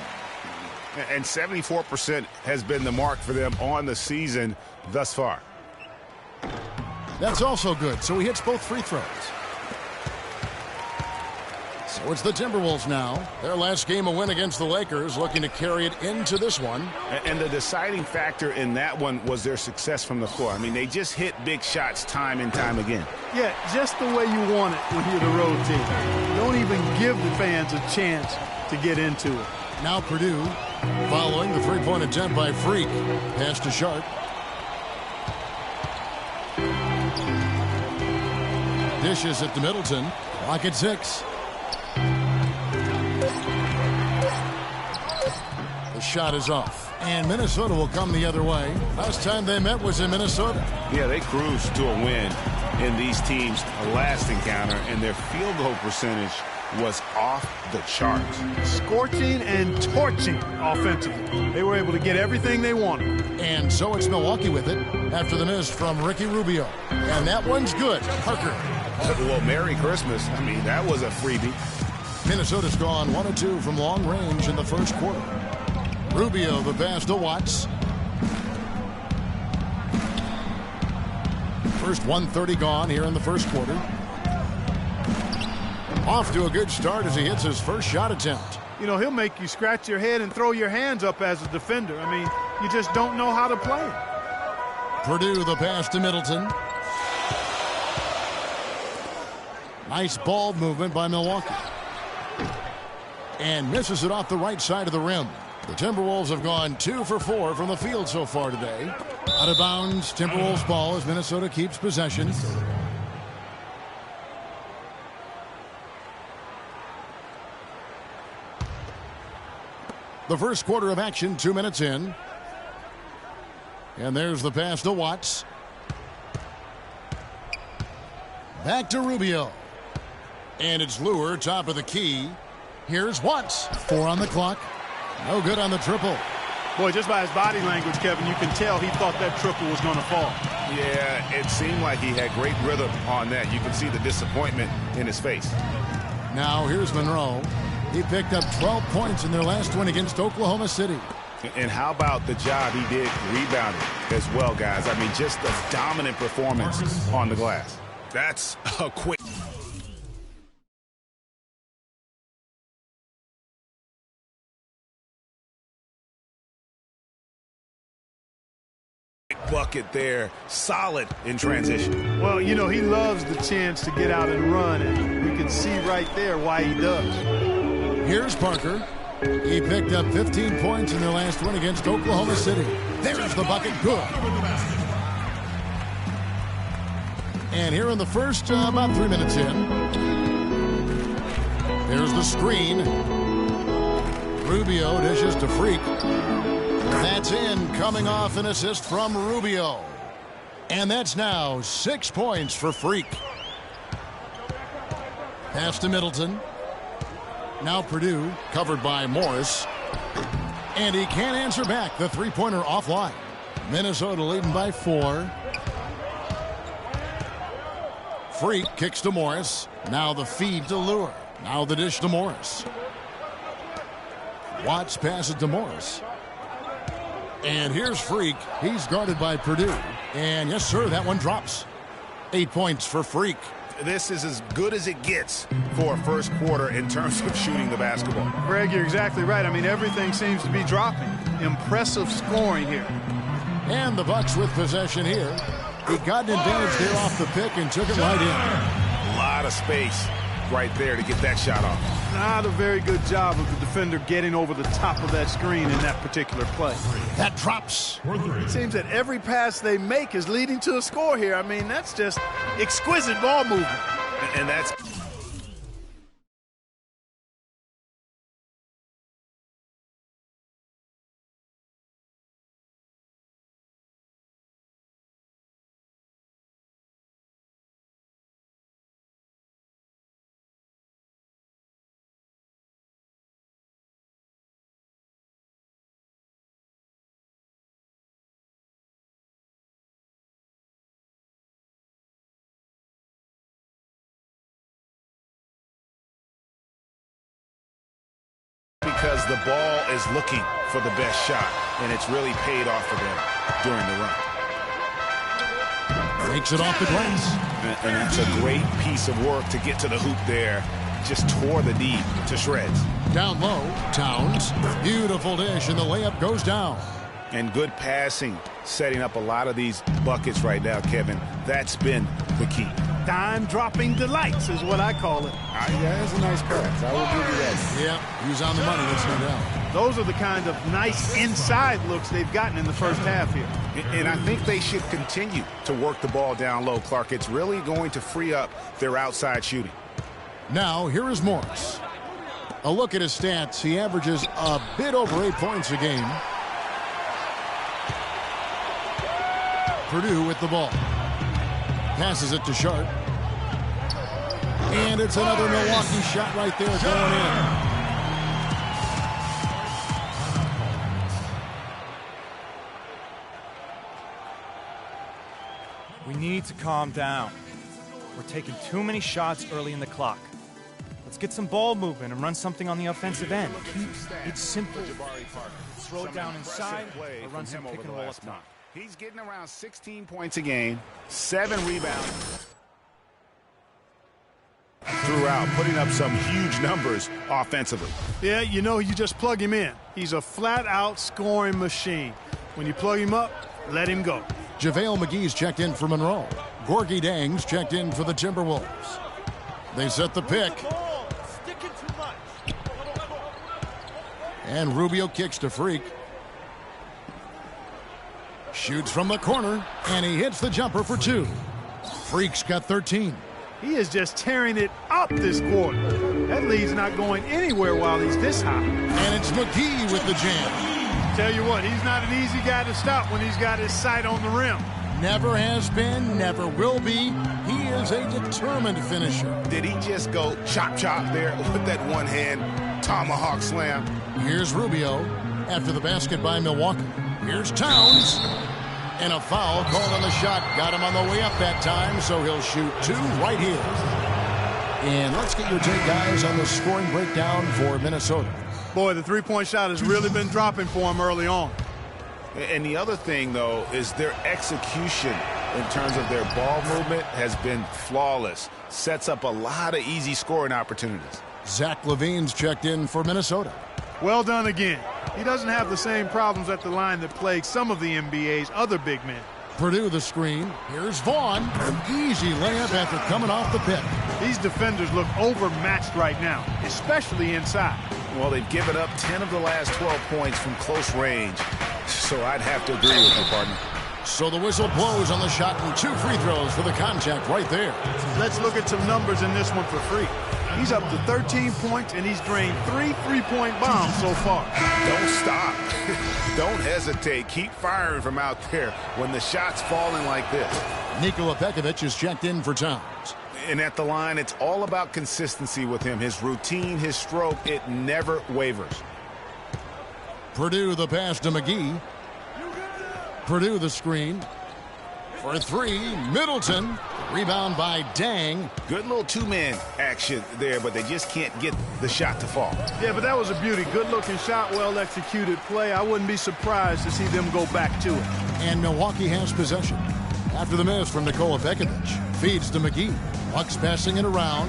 And 74% has been the mark for them on the season thus far. That's also good, so he hits both free throws. So it's the Timberwolves now. Their last game, a win against the Lakers, looking to carry it into this one. And the deciding factor in that one was their success from the floor. I mean, they just hit big shots time and time again. Yeah, just the way you want it when you're the road team. Don't even give the fans a chance to get into it. Now Purdue, following the three-point attempt by Freak. Pass to Sharp. Dishes it to Middleton. Clock at 6. The shot is off. And Minnesota will come the other way. Last time they met was in Minnesota. Yeah, they cruised to a win in these teams' last encounter, and their field goal percentage was off the charts. Scorching and torching offensively. They were able to get everything they wanted. And so it's Milwaukee with it after the miss from Ricky Rubio. And that one's good. Parker. Well, Merry Christmas. I mean, that was a freebie. Minnesota's gone 1 of 2 from long range in the first quarter. Rubio the pass to Watts. First 1:30 gone here in the first quarter. Off to a good start as he hits his first shot attempt. You know, he'll make you scratch your head and throw your hands up as a defender. I mean, you just don't know how to play it. Purdue the pass to Middleton. Nice ball movement by Milwaukee. And misses it off the right side of the rim. The Timberwolves have gone 2 for 4 from the field so far today. Out of bounds, Timberwolves ball as Minnesota keeps possession. The first quarter of action, 2 minutes in. And there's the pass to Watts. Back to Rubio. And it's Lure, top of the key. Here's Watts. 4 on the clock. No good on the triple. Boy, just by his body language, Kevin, you can tell he thought that triple was going to fall. Yeah, it seemed like he had great rhythm on that. You can see the disappointment in his face. Now here's Monroe. He picked up 12 points in their last win against Oklahoma City. And how about the job he did rebounding as well, guys? I mean, just a dominant performance on the glass. That's a quick bucket there. Solid in transition. Well, you know, he loves the chance to get out and run, and we can see right there why he does. Here's Parker. He picked up 15 points in their last win against Oklahoma City. There's the bucket. Good. And here in the first, about 3 minutes in, there's the screen. Rubio dishes to Freak. That's in, coming off an assist from Rubio. And that's now 6 points for Freak. Pass to Middleton. Now Purdue, covered by Morris. And he can't answer back. The three-pointer offline. Minnesota leading by 4. Freak kicks to Morris. Now the feed to Lure. Now the dish to Morris. Watts passes to Morris. And here's Freak. He's guarded by Purdue. And yes, sir, that one drops. 8 points for Freak. This is as good as it gets for a first quarter in terms of shooting the basketball. Greg, you're exactly right. I mean, everything seems to be dropping. Impressive scoring here. And the Bucks with possession here. He got an advantage there off the pick and took it right in. A lot of space right there to get that shot off. Not a very good job of the defender getting over the top of that screen in that particular play. That drops. It seems that every pass they make is leading to a score here. I mean, that's just exquisite ball movement. And that's... because the ball is looking for the best shot, and it's really paid off for them during the run. Takes it off the glass. And that's a great piece of work to get to the hoop there. Just tore the D to shreds. Down low, Towns. Beautiful dish, and the layup goes down. And good passing, setting up a lot of these buckets right now, Kevin. That's been the key. Dime-dropping delights is what I call it. Yeah, that's a nice pass. I will give you that. Yeah, he's on the money, that's no doubt. Those are the kind of nice inside looks they've gotten in the first half here. And I think they should continue to work the ball down low, Clark. It's really going to free up their outside shooting. Now, here is Morris. A look at his stats. He averages a bit over 8 points a game. Purdue with the ball. Passes it to Sharp. And it's another Milwaukee shot right there going in. We need to calm down. We're taking too many shots early in the clock. Let's get some ball movement and run something on the offensive end. Keep it simple. Throw it down inside or run some pick and roll up top. He's getting around 16 points a game, 7 rebounds throughout, putting up some huge numbers offensively. Yeah, you know, you just plug him in. He's a flat-out scoring machine. When you plug him up, let him go. JaVale McGee's checked in for Monroe. Gorgie Dang's checked in for the Timberwolves. They set the pick. And Rubio kicks to Freak. Shoots from the corner, and he hits the jumper for 2. Freak's got 13. He is just tearing it up this quarter. That lead's not going anywhere while he's this high. And it's McGee with the jam. Tell you what, he's not an easy guy to stop when he's got his sight on the rim. Never has been, never will be. He is a determined finisher. Did he just go chop there with that one-hand tomahawk slam? Here's Rubio after the basket by Milwaukee. Here's Towns. And a foul called on the shot. Got him on the way up that time, so he'll shoot 2 right here. And let's get your take, guys, on the scoring breakdown for Minnesota. Boy, the three-point shot has really been dropping for him early on. And the other thing, though, is their execution in terms of their ball movement has been flawless. Sets up a lot of easy scoring opportunities. Zach LaVine's checked in for Minnesota. Well done again. He doesn't have the same problems at the line that plague some of the NBA's other big men. Purdue the screen. Here's Vaughn. An easy layup after coming off the pick. These defenders look overmatched right now, especially inside. Well, they've given up 10 of the last 12 points from close range. So I'd have to agree with you, partner. So the whistle blows on the shot and 2 free throws for the contact right there. Let's look at some numbers in this one for Freak. He's up to 13 points, and he's drained 3 3-point bombs so far. Don't stop. Don't hesitate. Keep firing from out there when the shot's falling like this. Nikola Pekovic is checked in for Towns. And at the line, it's all about consistency with him. His routine, his stroke, it never wavers. Purdue the pass to McGee. Purdue the screen. For 3, Middleton. Rebound by Dang. Good little two-man action there, but they just can't get the shot to fall. Yeah, but that was a beauty. Good-looking shot, well-executed play. I wouldn't be surprised to see them go back to it. And Milwaukee has possession. After the miss from Nikola Pekovic. Feeds to McGee. Bucks passing it around.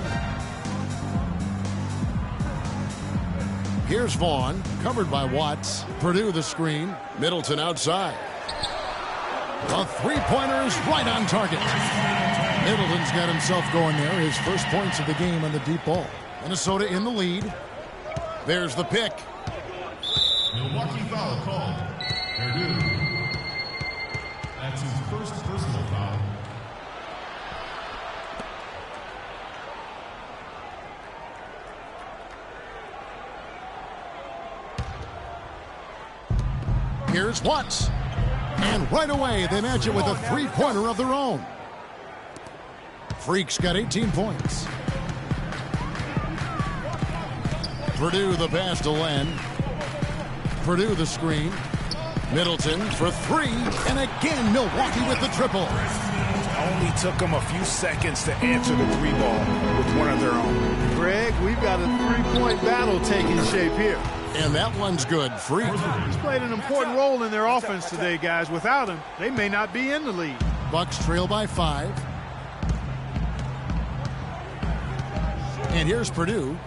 Here's Vaughn. Covered by Watts. Purdue the screen. Middleton outside. The three-pointer's right on target. Middleton's got himself going there. His first points of the game on the deep ball. Minnesota in the lead. There's the pick. Milwaukee foul called. Purdue. That's his first personal foul. Here's Watts. And right away, they match it with a three-pointer of their own. Freak's got 18 points. Purdue the pass to Len. Purdue the screen. Middleton for 3. And again, Milwaukee with the triple. Only took them a few seconds to answer the 3-ball with one of their own. Greg, we've got a 3-point battle taking shape here. And that one's good. Freak. He's played an important role in their offense today, guys. Without him, they may not be in the lead. Bucks trail by 5. And here's Purdue.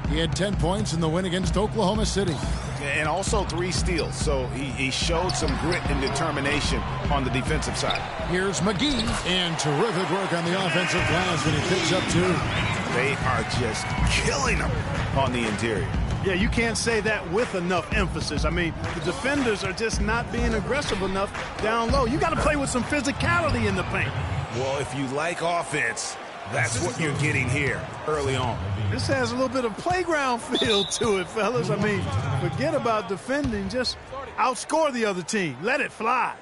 He had 10 points in the win against Oklahoma City. And also 3 steals, so he showed some grit and determination on the defensive side. Here's McGee. And terrific work on the offensive glass when he picks up 2. They are just killing them on the interior. Yeah, you can't say that with enough emphasis. I mean, the defenders are just not being aggressive enough down low. You got to play with some physicality in the paint. Well, if you like offense, that's what you're getting here early on. This has a little bit of playground feel to it, fellas. I mean, forget about defending. Just outscore the other team. Let it fly.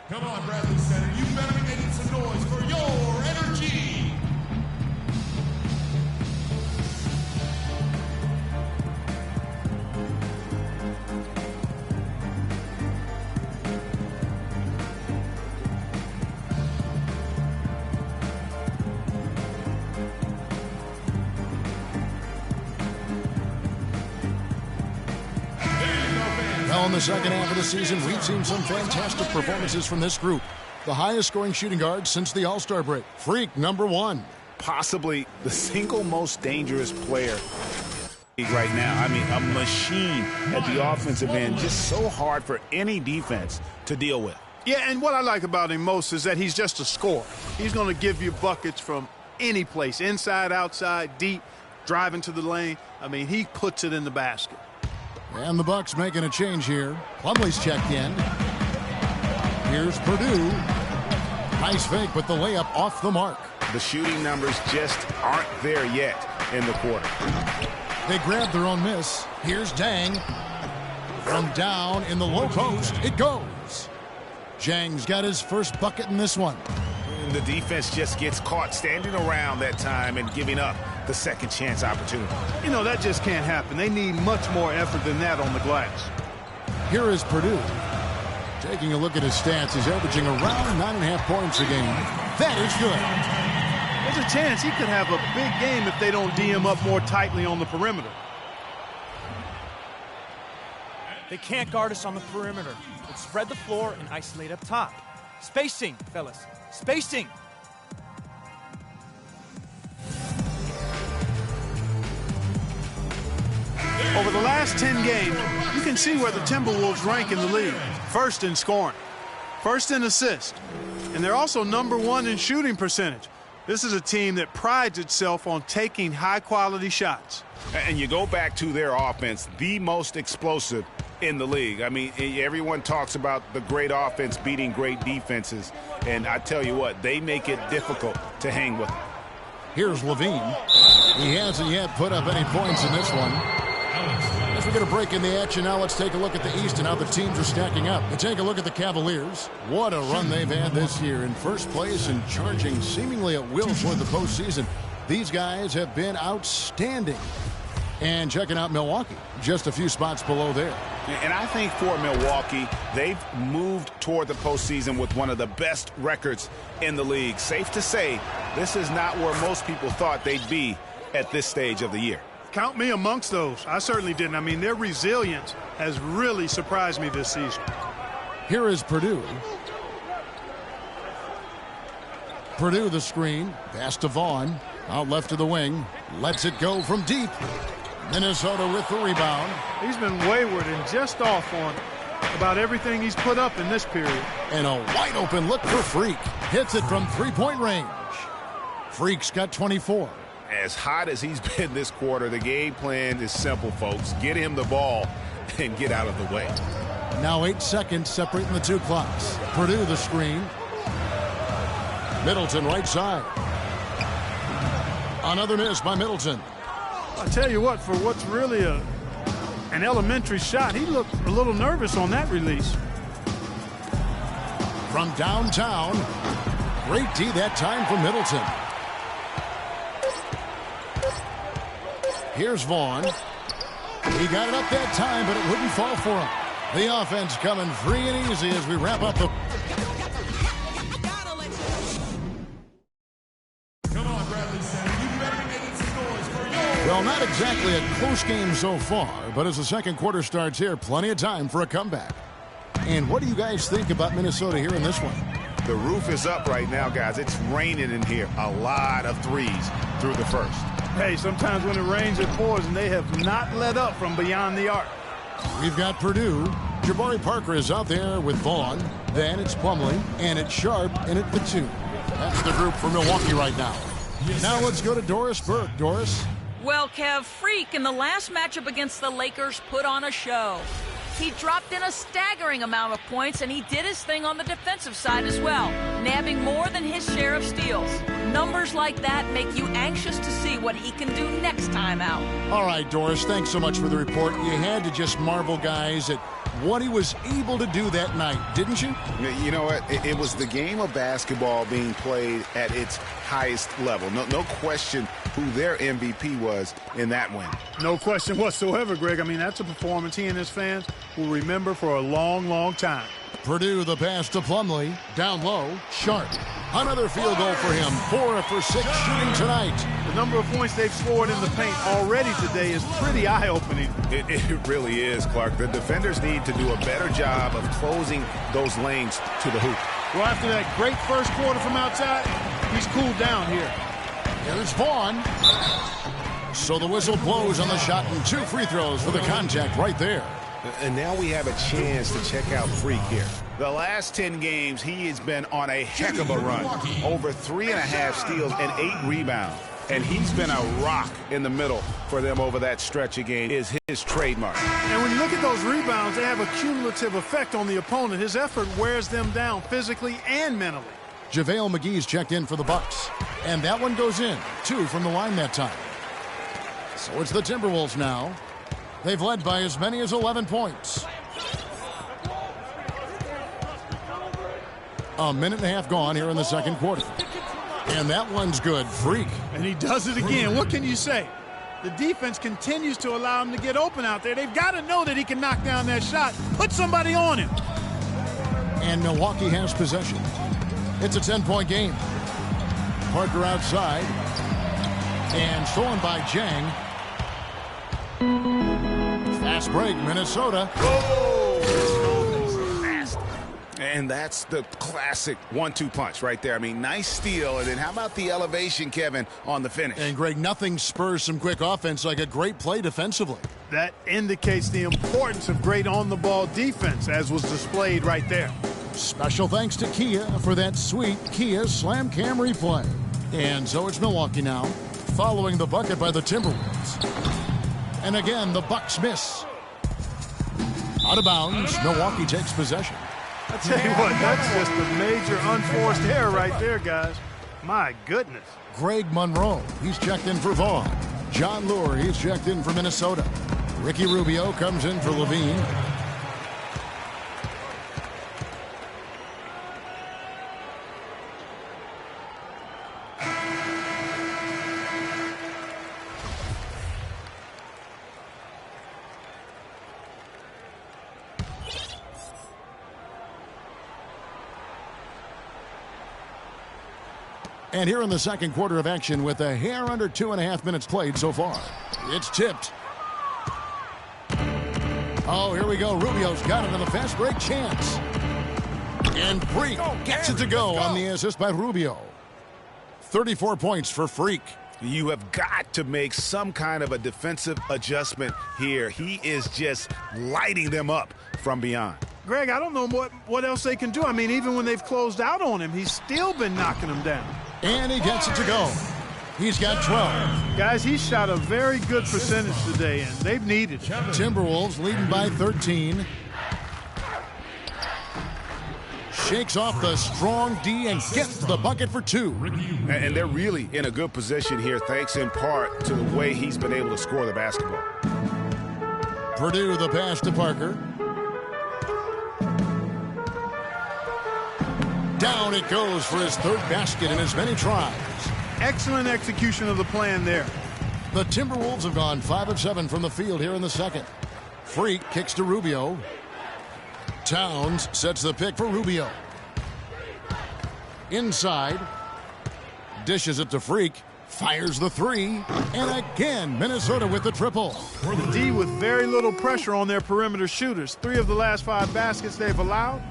Come on, Bradley Center. You better be making some noise for your energy. Well, in the second half of the season, we've seen some fantastic performances from this group. The highest scoring shooting guard since the All-Star break. Freak, number 1. Possibly the single most dangerous player right now. I mean, a machine at the offensive end. Just so hard for any defense to deal with. Yeah, and what I like about him most is that he's just a scorer. He's going to give you buckets from any place, inside, outside, deep, driving to the lane. I mean, he puts it in the basket. And the Bucks making a change here. Plumlee's checked in. Here's Purdue. Nice fake, but the layup off the mark. The shooting numbers just aren't there yet in the quarter. They grab their own miss. Here's Dang. From down in the low post, it goes. Zhang's got his first bucket in this one. The defense just gets caught standing around that time and giving up the second chance opportunity. You know, that just can't happen. They need much more effort than that on the glass. Here is Purdue. Taking a look at his stats, he's averaging around 9.5 points a game. That is good. There's a chance he could have a big game if they don't D him up more tightly on the perimeter. They can't guard us on the perimeter. Let's spread the floor and isolate up top. Spacing, fellas. Spacing. Over the last 10 games, you can see where the Timberwolves rank in the league. First in scoring, first in assists, and they're also #1 in shooting percentage. This is a team that prides itself on taking high-quality shots. And you go back to their offense, the most explosive in the league. I mean, everyone talks about the great offense beating great defenses, and I tell you what, they make it difficult to hang with them. Here's Levine. He hasn't yet put up any points in this one. As we get a break in the action now, let's take a look at the East and how the teams are stacking up. And take a look at the Cavaliers. What a run they've had this year, in first place and charging seemingly at will toward the postseason. These guys have been outstanding. And checking out Milwaukee, just a few spots below there. And I think for Milwaukee, they've moved toward the postseason with one of the best records in the league. Safe to say, this is not where most people thought they'd be at this stage of the year. Count me amongst those. I certainly didn't. I mean, their resilience has really surprised me this season. Here is Purdue. Purdue the screen. Pass to Vaughn. Out left to the wing. Lets it go from deep. Minnesota with the rebound. He's been wayward and just off on about everything he's put up in this period. And a wide open look for Freak. Hits it from three-point range. Freak's got 24. As hot as he's been this quarter, the game plan is simple, folks. Get him the ball and get out of the way. Now 8 seconds separating the two clocks. Purdue the screen. Middleton right side. Another miss by Middleton. I tell you what, for what's really an elementary shot, he looked a little nervous on that release. From downtown, great D that time for Middleton. Here's Vaughn. He got it up that time, but it wouldn't fall for him. The offense coming free and easy as we wrap up the... Well, not exactly a close game so far, but as the second quarter starts here, plenty of time for a comeback. And what do you guys think about Minnesota here in this one? The roof is up right now, guys. It's raining in here. A lot of threes through the first. Hey, sometimes when it rains, it pours, and they have not let up from beyond the arc. We've got Purdue. Jabari Parker is out there with Vaughn. Then it's Plumlee, and it's Sharp in it for 2. That's the group for Milwaukee right now. Now let's go to Doris Burke. Doris? Well, Kev, Freak in the last matchup against the Lakers put on a show. He dropped in a staggering amount of points, and he did his thing on the defensive side as well, nabbing more than his share of steals. Numbers like that make you anxious to see what he can do next time out. All right, Doris, thanks so much for the report. You had to just marvel, guys, at what he was able to do that night, didn't you? You know what? It was the game of basketball being played at its highest level. No question who their MVP was in that win. No question whatsoever, Greg. I mean, that's a performance he and his fans will remember for a long, long time. Purdue the pass to Plumlee. Down low, Sharp. Another field goal for him. 4 for 6 shooting tonight. The number of points they've scored in the paint already today is pretty eye-opening. It really is, Clark. The defenders need to do a better job of closing those lanes to the hoop. Well, after that great first quarter from outside, he's cooled down here. Here's Vaughn. So the whistle blows on the shot and 2 free throws for the contact right there. And now we have a chance to check out Freak here. The last 10 games, he has been on a heck of a run. Over 3.5 steals and 8 rebounds. And he's been a rock in the middle for them over that stretch of game is his trademark. And when you look at those rebounds, they have a cumulative effect on the opponent. His effort wears them down physically and mentally. JaVale McGee's checked in for the Bucks. And that one goes in. 2 from the line that time. So it's the Timberwolves now. They've led by as many as 11 points. A minute and a half gone here in the second quarter. And that one's good. Freak. And he does it again. What can you say? The defense continues to allow him to get open out there. They've got to know that he can knock down that shot. Put somebody on him. And Milwaukee has possession. It's a 10-point game. Parker outside. And stolen by Jang. Fast break, Minnesota. And that's the classic 1-2 punch right there. I mean, nice steal. And then how about the elevation, Kevin, on the finish? And, Greg, nothing spurs some quick offense like a great play defensively. That indicates the importance of great on-the-ball defense, as was displayed right there. Special thanks to Kia for that sweet Kia Slam Cam replay. And so it's Milwaukee now, following the bucket by the Timberwolves. And again, the Bucks miss. Out of bounds, Milwaukee takes possession. I tell you what, that's just a major unforced error right there, guys. My goodness. Greg Monroe, he's checked in for Vaughn. John Lure, he's checked in for Minnesota. Ricky Rubio comes in for Levine. And here in the second quarter of action with a hair under 2.5 minutes played so far. It's tipped. Oh, here we go. Rubio's got it on the fast break chance. And Freak gets it to go on the assist by Rubio. 34 points for Freak. You have got to make some kind of a defensive adjustment here. He is just lighting them up from beyond. Greg, I don't know what else they can do. I mean, even when they've closed out on him, he's still been knocking them down. And he gets it to go. He's got 12. Guys, he shot a very good percentage today, and they've needed it. Timberwolves leading by 13. Shakes off the strong D and gets the bucket for 2. And they're really in a good position here, thanks in part to the way he's been able to score the basketball. Purdue the pass to Parker. Down it goes for his third basket in as many tries. Excellent execution of the plan there. The Timberwolves have gone 5 of 7 from the field here in the second. Freak kicks to Rubio. Towns sets the pick for Rubio. Inside. Dishes it to Freak. Fires the 3. And again, Minnesota with the triple. The D with very little pressure on their perimeter shooters. 3 of the last 5 baskets they've allowed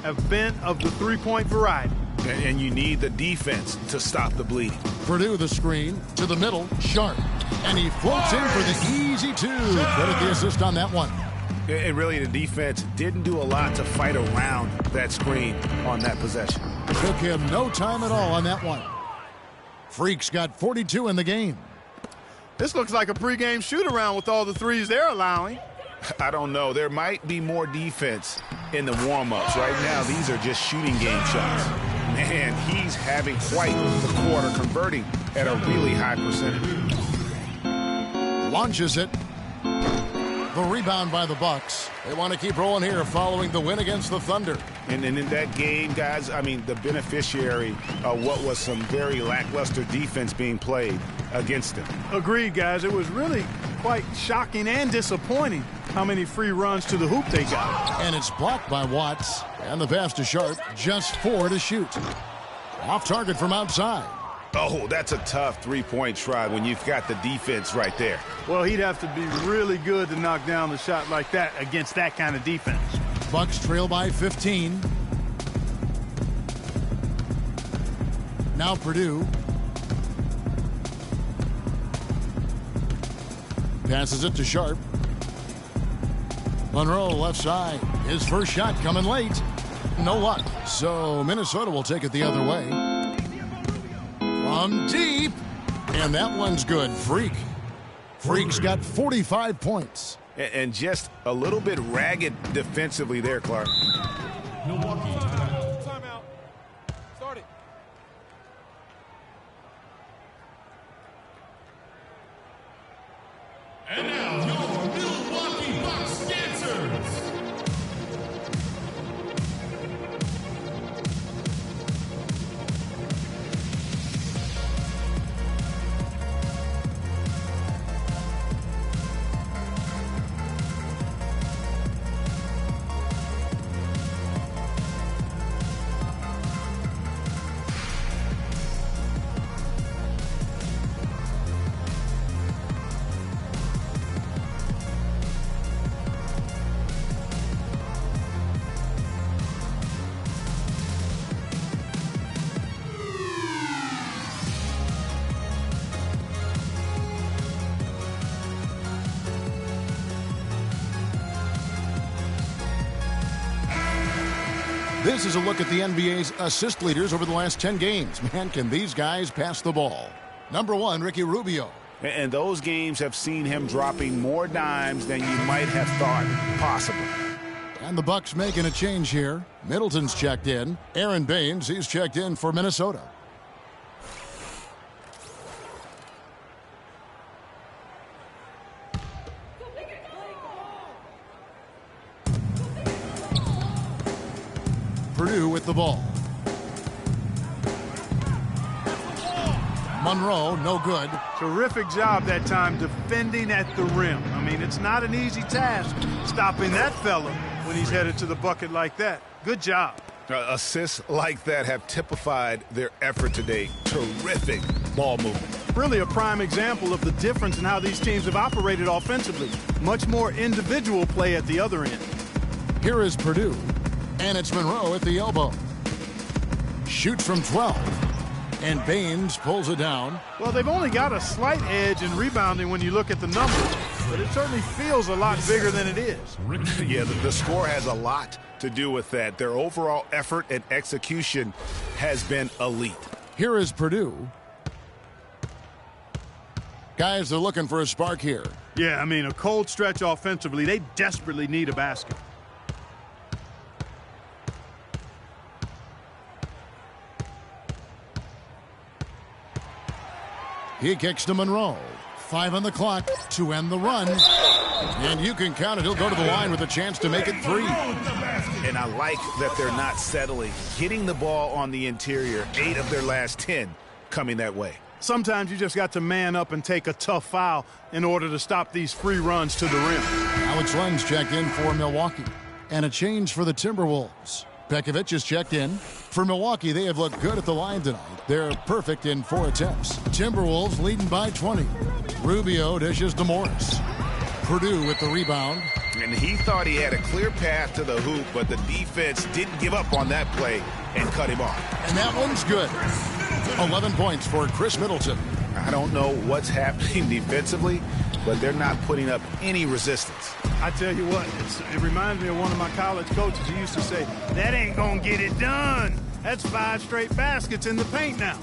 have been of the three-point variety. And you need the defense to stop the bleeding. Purdue the screen to the middle, Sharp. And he floats in for the easy 2. Credit the assist on that one. And really, the defense didn't do a lot to fight around that screen on that possession. Took him no time at all on that one. Freak's got 42 in the game. This looks like a pregame shoot-around with all the threes they're allowing. I don't know. There might be more defense in the warm-ups. Right now, these are just shooting game shots. Man, he's having quite the quarter, converting at a really high percentage. Launches it. The rebound by the Bucks. They want to keep rolling here following the win against the Thunder. And in that game, guys, I mean, the beneficiary of what was some very lackluster defense being played against them. Agreed, guys. It was really quite shocking and disappointing how many free runs to the hoop they got. And it's blocked by Watts. And the pass to Sharp, just 4 to shoot. Off target from outside. Oh, that's a tough three-point try when you've got the defense right there. Well, he'd have to be really good to knock down the shot like that against that kind of defense. Bucks trail by 15. Now Purdue. Passes it to Sharp. Monroe left side. His first shot coming late. No luck. So Minnesota will take it the other way. From deep. And that one's good. Freak's got 45 points. And just a little bit ragged defensively there, Clark. Milwaukee timeout. Timeout. Start it. And now, your Milwaukee Bucks dancers. This is a look at the NBA's assist leaders over the last 10 games. Man, can these guys pass the ball? Number 1, Ricky Rubio. And those games have seen him dropping more dimes than you might have thought possible. And the Bucks making a change here. Middleton's checked in. Aaron Baines, he's checked in for Minnesota. Purdue with the ball. Monroe, no good. Terrific job that time defending at the rim. I mean, it's not an easy task stopping that fella when he's headed to the bucket like that. Good job. Assists like that have typified their effort today. Terrific ball movement. Really a prime example of the difference in how these teams have operated offensively. Much more individual play at the other end. Here is Purdue, and it's Monroe at the elbow. Shoots from 12. And Baines pulls it down. Well, they've only got a slight edge in rebounding when you look at the numbers, but it certainly feels a lot bigger than it is. Yeah, the score has a lot to do with that. Their overall effort and execution has been elite. Here is Purdue. Guys, they're looking for a spark here. Yeah, I mean, a cold stretch offensively. They desperately need a basket. He kicks to Monroe. 5 on the clock to end the run. And you can count it. He'll go to the line with a chance to make it 3. And I like that they're not settling. Getting the ball on the interior, 8 of their last 10 coming that way. Sometimes you just got to man up and take a tough foul in order to stop these free runs to the rim. Alex Len's checked in for Milwaukee. And a change for the Timberwolves. Pekovic is checked in. For Milwaukee, they have looked good at the line tonight. They're perfect in 4 attempts. Timberwolves leading by 20. Rubio dishes to Morris. Purdue with the rebound. And he thought he had a clear path to the hoop, but the defense didn't give up on that play and cut him off. And that one's good. 11 points for Chris Middleton. I don't know what's happening defensively, but they're not putting up any resistance. I tell you what, it reminds me of one of my college coaches. He used to say, that ain't gonna get it done. That's 5 straight baskets in the paint now.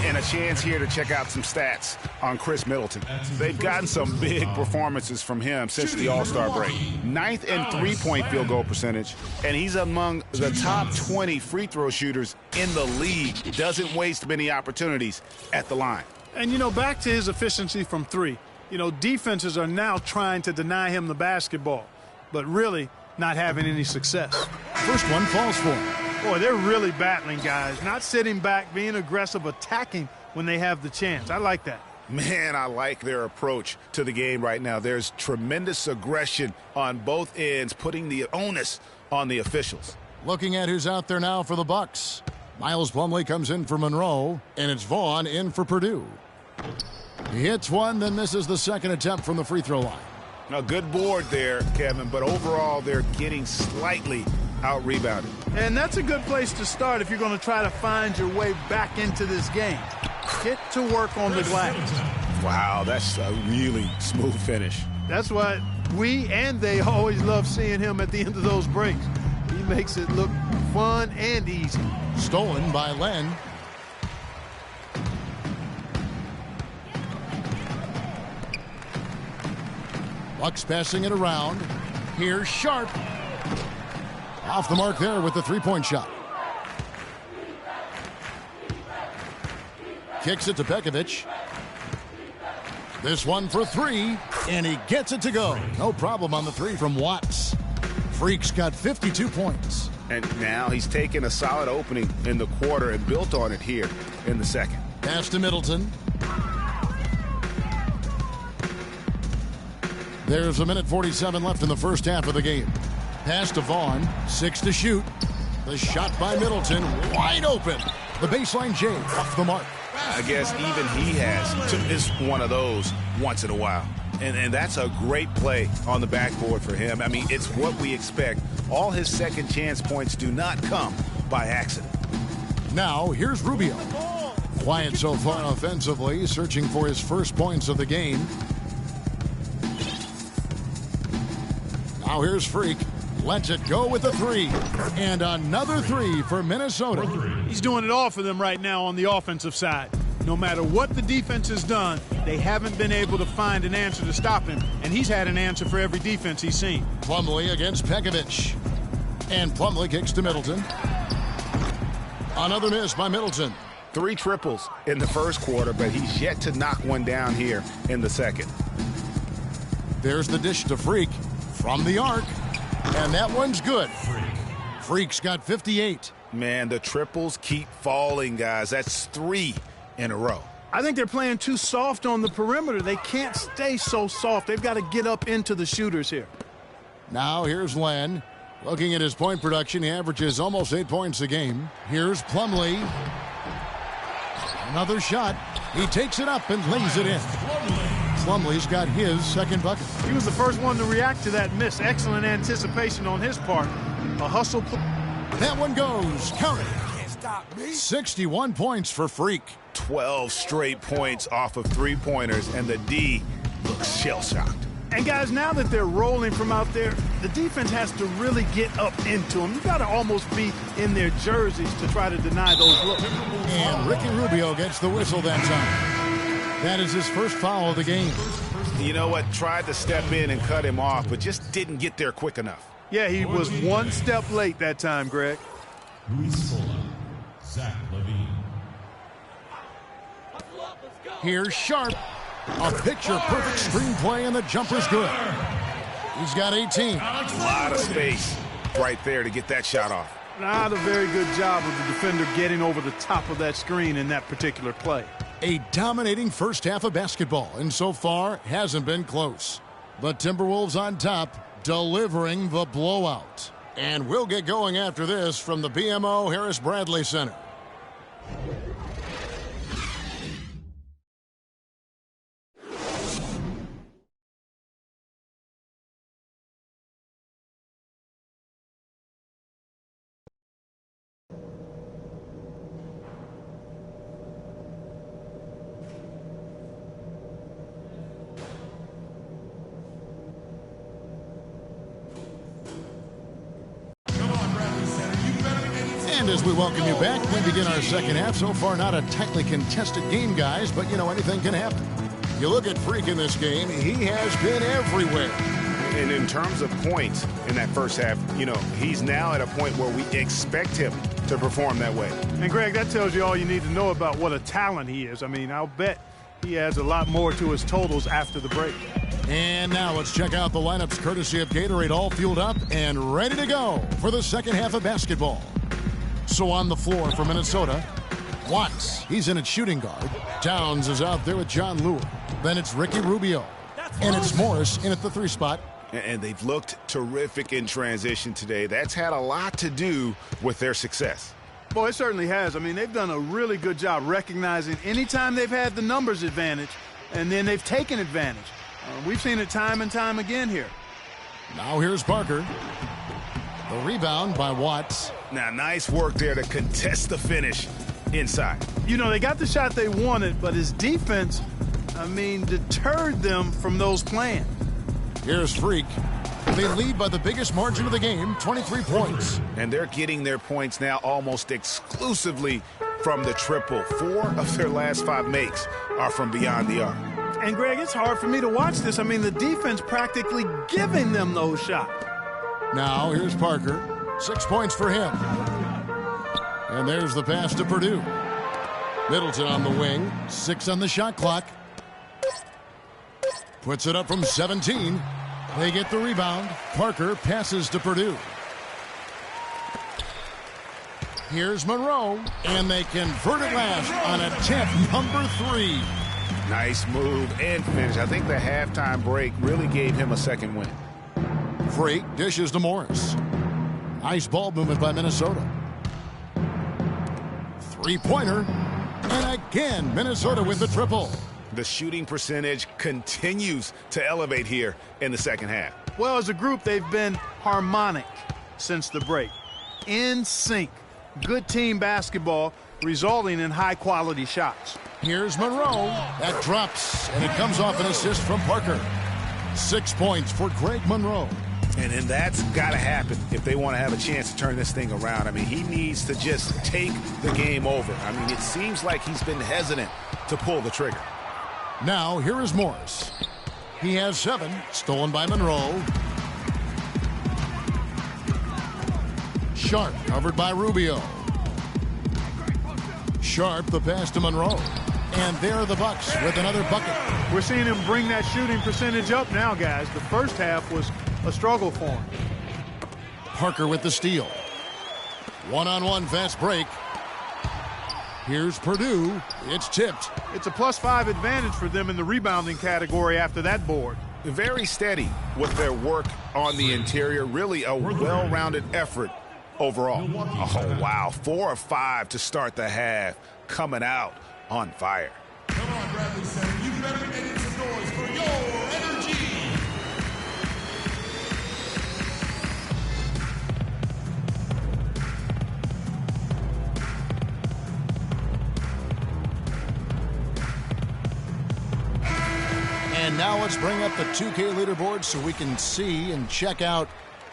And a chance here to check out some stats on Chris Middleton. They've gotten some big performances from him since the All-Star break. 9th in 3-point field goal percentage, and he's among the top 20 free throw shooters in the league. Doesn't waste many opportunities at the line. And, you know, back to his efficiency from 3. You know, defenses are now trying to deny him the basketball, but really not having any success. First one falls for him. Boy, they're really battling, guys. Not sitting back, being aggressive, attacking when they have the chance. I like that. Man, I like their approach to the game right now. There's tremendous aggression on both ends, putting the onus on the officials. Looking at who's out there now for the Bucks. Miles Plumlee comes in for Monroe, and it's Vaughn in for Purdue. He hits one, then misses the second attempt from the free throw line. A good board there, Kevin, but overall they're getting slightly out-rebounded. And that's a good place to start if you're going to try to find your way back into this game. Get to work on the glass. Wow, that's a really smooth finish. That's why we and they always love seeing him at the end of those breaks. He makes it look fun and easy. Stolen by Len. Bucks passing it around. Here's Sharp. Off the mark there with the three-point shot. Kicks it to Pekovic. This one for 3, and he gets it to go. No problem on the 3 from Watts. Freak's got 52 points. And now he's taken a solid opening in the quarter and built on it here in the second. Pass to Middleton. There's 1:47 left in the first half of the game. Pass to Vaughn. 6 to shoot. The shot by Middleton. Wide open. The baseline J off the mark. I guess even he has to miss one of those once in a while. And that's a great play on the backboard for him. I mean, it's what we expect. All his second chance points do not come by accident. Now, here's Rubio. Quiet so far offensively, searching for his first points of the game. Now here's Freak. Lets it go with a three. And another three for Minnesota. He's doing it all for them right now on the offensive side. No matter what the defense has done, they haven't been able to find an answer to stop him, and he's had an answer for every defense he's seen. Plumlee against Pekovic. And Plumlee kicks to Middleton. Another miss by Middleton. 3 triples in the first quarter, but he's yet to knock one down here in the second. There's the dish to Freak from the arc, and that one's good. Freak's got 58. Man, the triples keep falling, guys. That's 3 in a row. I think they're playing too soft on the perimeter. They can't stay so soft. They've got to get up into the shooters here. Now here's Len. Looking at his point production, he averages almost 8 points a game. Here's Plumlee. Another shot. He takes it up and lays it in. Plumlee's got his second bucket. He was the first one to react to that miss. Excellent anticipation on his part. A hustle. That one goes. Count it. 61 points for Freak. 12 straight points off of 3-pointers, and the D looks shell-shocked. And guys, now that they're rolling from out there, the defense has to really get up into them. You got to almost be in their jerseys to try to deny those looks. And Ricky Rubio gets the whistle that time. That is his first foul of the game. You know what? Tried to step in and cut him off, but just didn't get there quick enough. Yeah, he was one step late that time, Greg. Luis Scola, Zach LaVine. Here's Sharp. A picture-perfect screenplay, and the jumper's good. He's got 18. A lot of space right there to get that shot off. Not a very good job of the defender getting over the top of that screen in that particular play. A dominating first half of basketball, and so far hasn't been close. The Timberwolves on top, delivering the blowout. And we'll get going after this from the BMO Harris Bradley Center. And as we welcome you back, we begin our second half. So far, not a tightly contested game, guys, but, you know, anything can happen. You look at Freak in this game, he has been everywhere. And in terms of points in that first half, you know, he's now at a point where we expect him to perform that way. And, Greg, that tells you all you need to know about what a talent he is. I mean, I'll bet he adds a lot more to his totals after the break. And now let's check out the lineups courtesy of Gatorade, all fueled up and ready to go for the second half of basketball. So on the floor for Minnesota, Watts, he's in at shooting guard. Towns is out there with John Lure. Then it's Ricky Rubio. And it's Morris in at the 3 spot. And they've looked terrific in transition today. That's had a lot to do with their success. Boy, it certainly has. I mean, they've done a really good job recognizing anytime they've had the numbers advantage, and then they've taken advantage. We've seen it time and time again here. Now here's Parker. The rebound by Watts. Now, nice work there to contest the finish inside. You know, they got the shot they wanted, but his defense, I mean, deterred them from those plans. Here's Freak. They lead by the biggest margin of the game, 23 points. And they're getting their points now almost exclusively from the triple. 4 of their last 5 makes are from beyond the arc. And, Greg, it's hard for me to watch this. I mean, the defense practically giving them those shots. Now, here's Parker. 6 points for him. And there's the pass to Purdue. Middleton on the wing. 6 on the shot clock. Puts it up from 17. They get the rebound. Parker passes to Purdue. Here's Monroe. And they convert it last on attempt number 3. Nice move and finish. I think the halftime break really gave him a second win. Freak dishes to Morris. Nice ball movement by Minnesota. 3-pointer. And again, Minnesota with the triple. The shooting percentage continues to elevate here in the second half. Well, as a group, they've been harmonic since the break. In sync. Good team basketball, resulting in high-quality shots. Here's Monroe. That drops, and it comes off an assist from Parker. 6 points for Greg Monroe. And that's got to happen if they want to have a chance to turn this thing around. I mean, he needs to just take the game over. I mean, it seems like he's been hesitant to pull the trigger. Now, here is Morris. He has 7, stolen by Monroe. Sharp covered by Rubio. Sharp the pass to Monroe. And there are the Bucks with another bucket. We're seeing him bring that shooting percentage up now, guys. The first half was a struggle for him. Parker with the steal. One-on-one fast break. Here's Purdue. It's tipped. It's a +5 advantage for them in the rebounding category after that board. Very steady with their work on the interior. Really a well-rounded effort overall. Oh, wow. 4 of 5 to start the half. Coming out on fire. Come on, Bradley Center. You better make some noise for your energy. And now let's bring up the 2K leaderboard so we can see and check out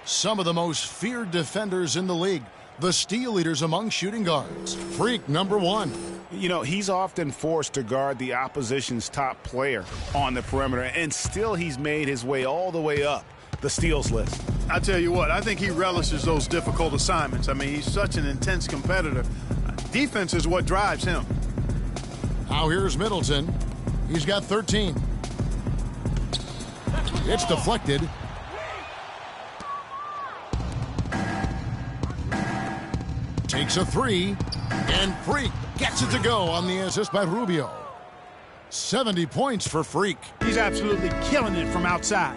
some of the most feared defenders in the league. The steal leaders among shooting guards. Freak number 1. You know, he's often forced to guard the opposition's top player on the perimeter, and still he's made his way all the way up the steals list. I tell you what, I think he relishes those difficult assignments. I mean, he's such an intense competitor. Defense is what drives him. Now here's Middleton. He's got 13. It's deflected. Takes a 3, and Freak gets it to go on the assist by Rubio. 70 points for Freak. He's absolutely killing it from outside.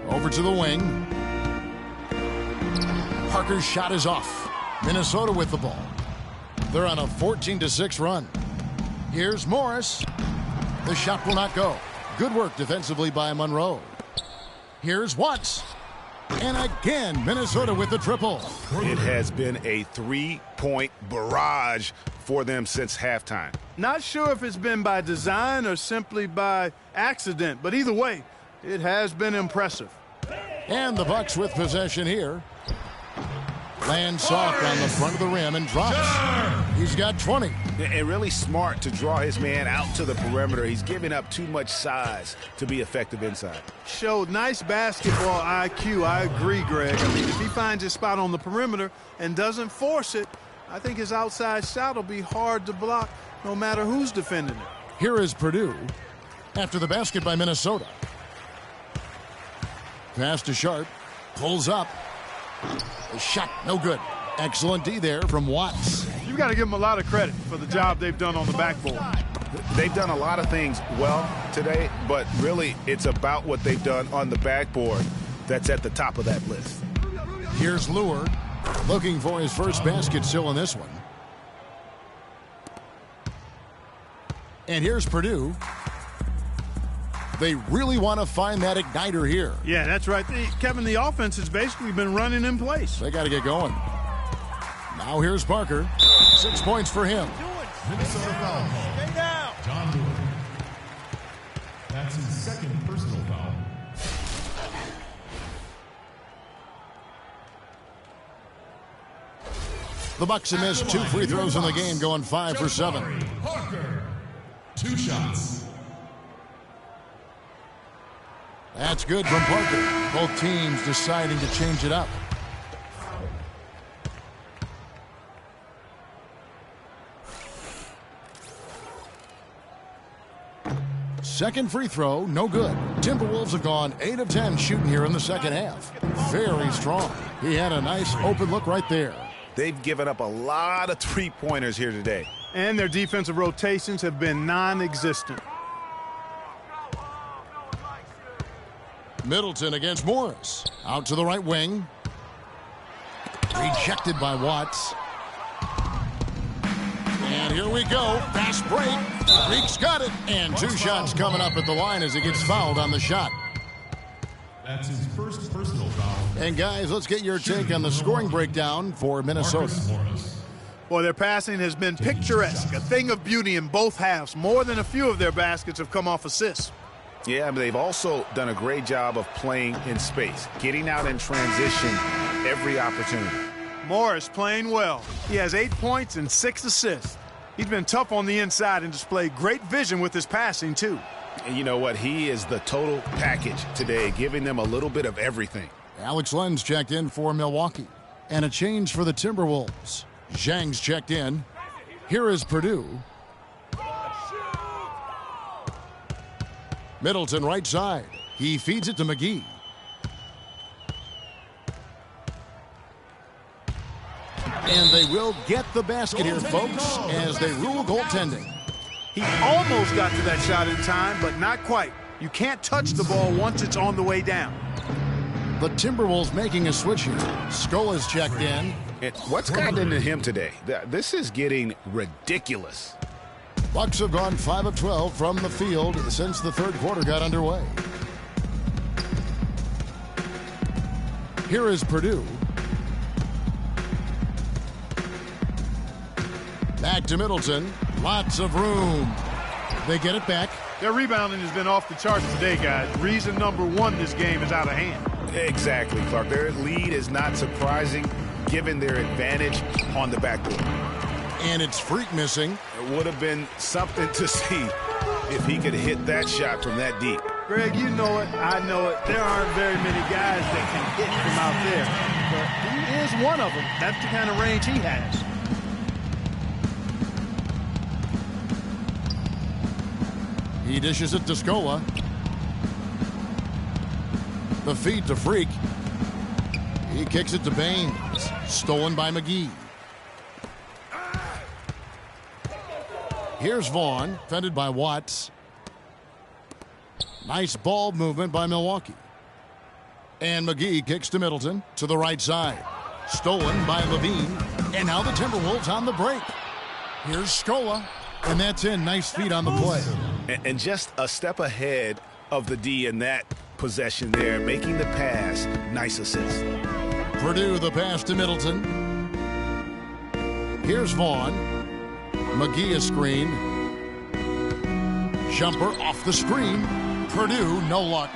Over to the wing. Parker's shot is off. Minnesota with the ball. They're on a 14-6 run. Here's Morris. The shot will not go. Good work defensively by Monroe. Here's Watts. And again, Minnesota with the triple. It has been a 3-point barrage for them since halftime. Not sure if it's been by design or simply by accident, but either way, it has been impressive. And the Bucks with possession here. Lands soft on the front of the rim and drops. He's got 20. And really smart to draw his man out to the perimeter. He's giving up too much size to be effective inside. Showed nice basketball IQ. I agree, Greg. I mean, if he finds his spot on the perimeter and doesn't force it, I think his outside shot will be hard to block no matter who's defending it. Here is Purdue after the basket by Minnesota. Pass to Sharp. Pulls up. The shot, no good. Excellent D there from Watts. You've got to give them a lot of credit for the job they've done on the backboard. They've done a lot of things well today, but really it's about what they've done on the backboard that's at the top of that list. Here's Lure, looking for his first basket still in this one. And here's Purdue. They really want to find that igniter here. Yeah, that's right. Kevin, the offense has basically been running in place. They got to get going. Now here's Parker. 6 points for him. Minnesota foul. Stay down. John Lewis. That's his second personal foul. The Bucks have missed 2 free throws in the game, going 5 for 7. Parker. 2 shots. That's good from Parker. Both teams deciding to change it up. Second free throw, no good. Timberwolves have gone 8 of 10 shooting here in the second half. Very strong. He had a nice open look right there. They've given up a lot of three-pointers here today. And their defensive rotations have been non-existent. Middleton against Morris. Out to the right wing. Rejected by Watts. And here we go. Fast break. Freak's got it. And 2 shots coming up at the line as he gets fouled on the shot. That's his first personal foul. And guys, let's get your take on the scoring breakdown for Minnesota. Boy, their passing has been picturesque, a thing of beauty in both halves. More than a few of their baskets have come off assists. Yeah, but they've also done a great job of playing in space, getting out in transition every opportunity. Morris playing well. He has 8 points and 6 assists. He's been tough on the inside and displayed great vision with his passing, too. And you know what? He is the total package today, giving them a little bit of everything. Alex Len's checked in for Milwaukee. And a change for the Timberwolves. Zhang's checked in. Here is Purdue. Middleton right side. He feeds it to McGee. And they will get the basket here, folks, as they rule goaltending. He almost got to that shot in time, but not quite. You can't touch the ball once it's on the way down. The Timberwolves making a switch here. Skola's checked in. What's gotten into him today? This is getting ridiculous. Bucks have gone 5 of 12 from the field since the third quarter got underway. Here is Purdue. Back to Middleton. Lots of room. They get it back. Their rebounding has been off the charts today, guys. Reason number one, this game is out of hand. Exactly, Clark. Their lead is not surprising given their advantage on the backcourt. And it's Freak missing. It would have been something to see if he could hit that shot from that deep. Greg, you know it. I know it. There aren't very many guys that can hit from out there. But he is one of them. That's the kind of range he has. He dishes it to Scola. The feed to Freak. He kicks it to Baines. Stolen by McGee. Here's Vaughn, fended by Watts. Nice ball movement by Milwaukee. And McGee kicks to Middleton to the right side. Stolen by Levine. And now the Timberwolves on the break. Here's Scola. And that's in. Nice feet on the play. And just a step ahead of the D in that possession there, making the pass. Nice assist. Purdue the pass to Middleton. Here's Vaughn. McGee a screen. Jumper off the screen. Purdue, no luck.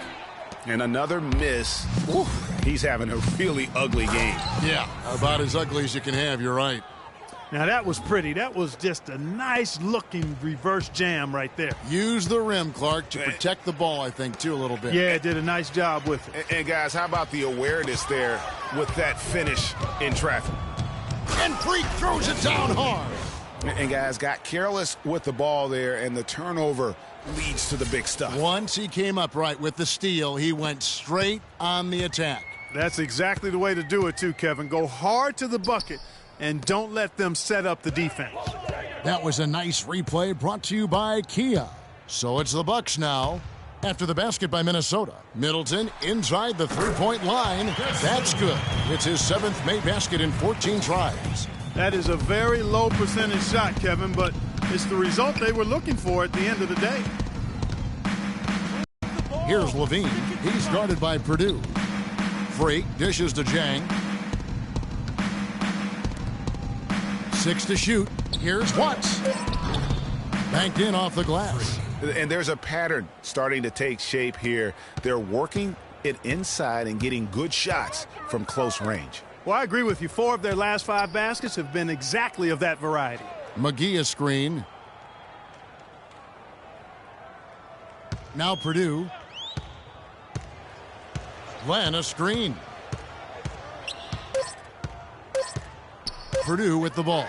And another miss. Oof, he's having a really ugly game. Yeah, about as ugly as you can have, you're right. Now that was pretty. That was just a nice looking reverse jam right there. Use the rim, Clark, to protect the ball, I think, too, a little bit. Yeah, did a nice job with it. And guys, how about the awareness there with that finish in traffic? And Freak throws it down hard. And guys, got careless with the ball there, and the turnover leads to the big stuff. Once he came up right with the steal, he went straight on the attack. That's exactly the way to do it, too, Kevin. Go hard to the bucket. And don't let them set up the defense. That was a nice replay brought to you by Kia. So it's the Bucks now. After the basket by Minnesota. Middleton inside the three-point line. That's good. It's his 7th made basket in 14 tries. That is a very low percentage shot, Kevin, but it's the result they were looking for at the end of the day. Here's Levine. He's guarded by Purdue. Freak dishes to Zhang. 6 to shoot. Here's Watts. Banked in off the glass. And there's a pattern starting to take shape here. They're working it inside and getting good shots from close range. Well, I agree with you. 4 of their last 5 baskets have been exactly of that variety. McGee a screen. Now Purdue. Glenn a screen. Purdue with the ball.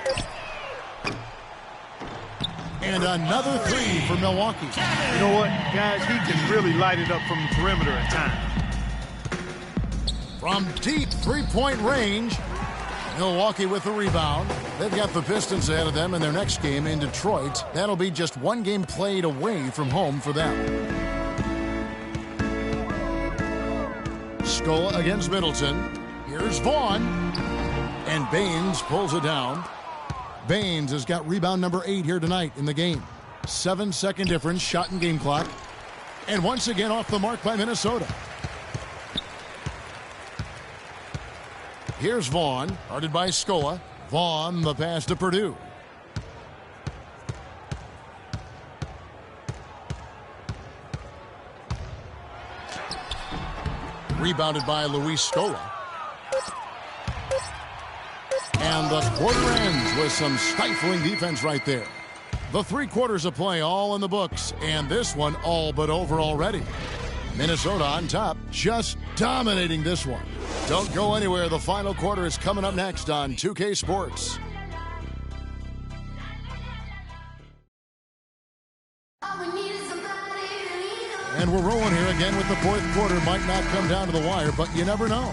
And another 3 for Milwaukee. You know what, guys? He can really light it up from the perimeter at times. From deep three-point range, Milwaukee with the rebound. They've got the Pistons ahead of them in their next game in Detroit. That'll be just 1 game played away from home for them. Scola against Middleton. Here's Vaughn. And Baines pulls it down. Baines has got rebound number 8 here tonight in the game. 7-second difference, shot and game clock. And once again off the mark by Minnesota. Here's Vaughn, guarded by Scola. Vaughn, the pass to Purdue. Rebounded by Luis Scola. And the quarter ends with some stifling defense right there. The 3 quarters of play all in the books, and this one all but over already. Minnesota on top, just dominating this one. Don't go anywhere. The final quarter is coming up next on 2K Sports. And we're rolling here again with the 4th quarter. Might not come down to the wire, but you never know.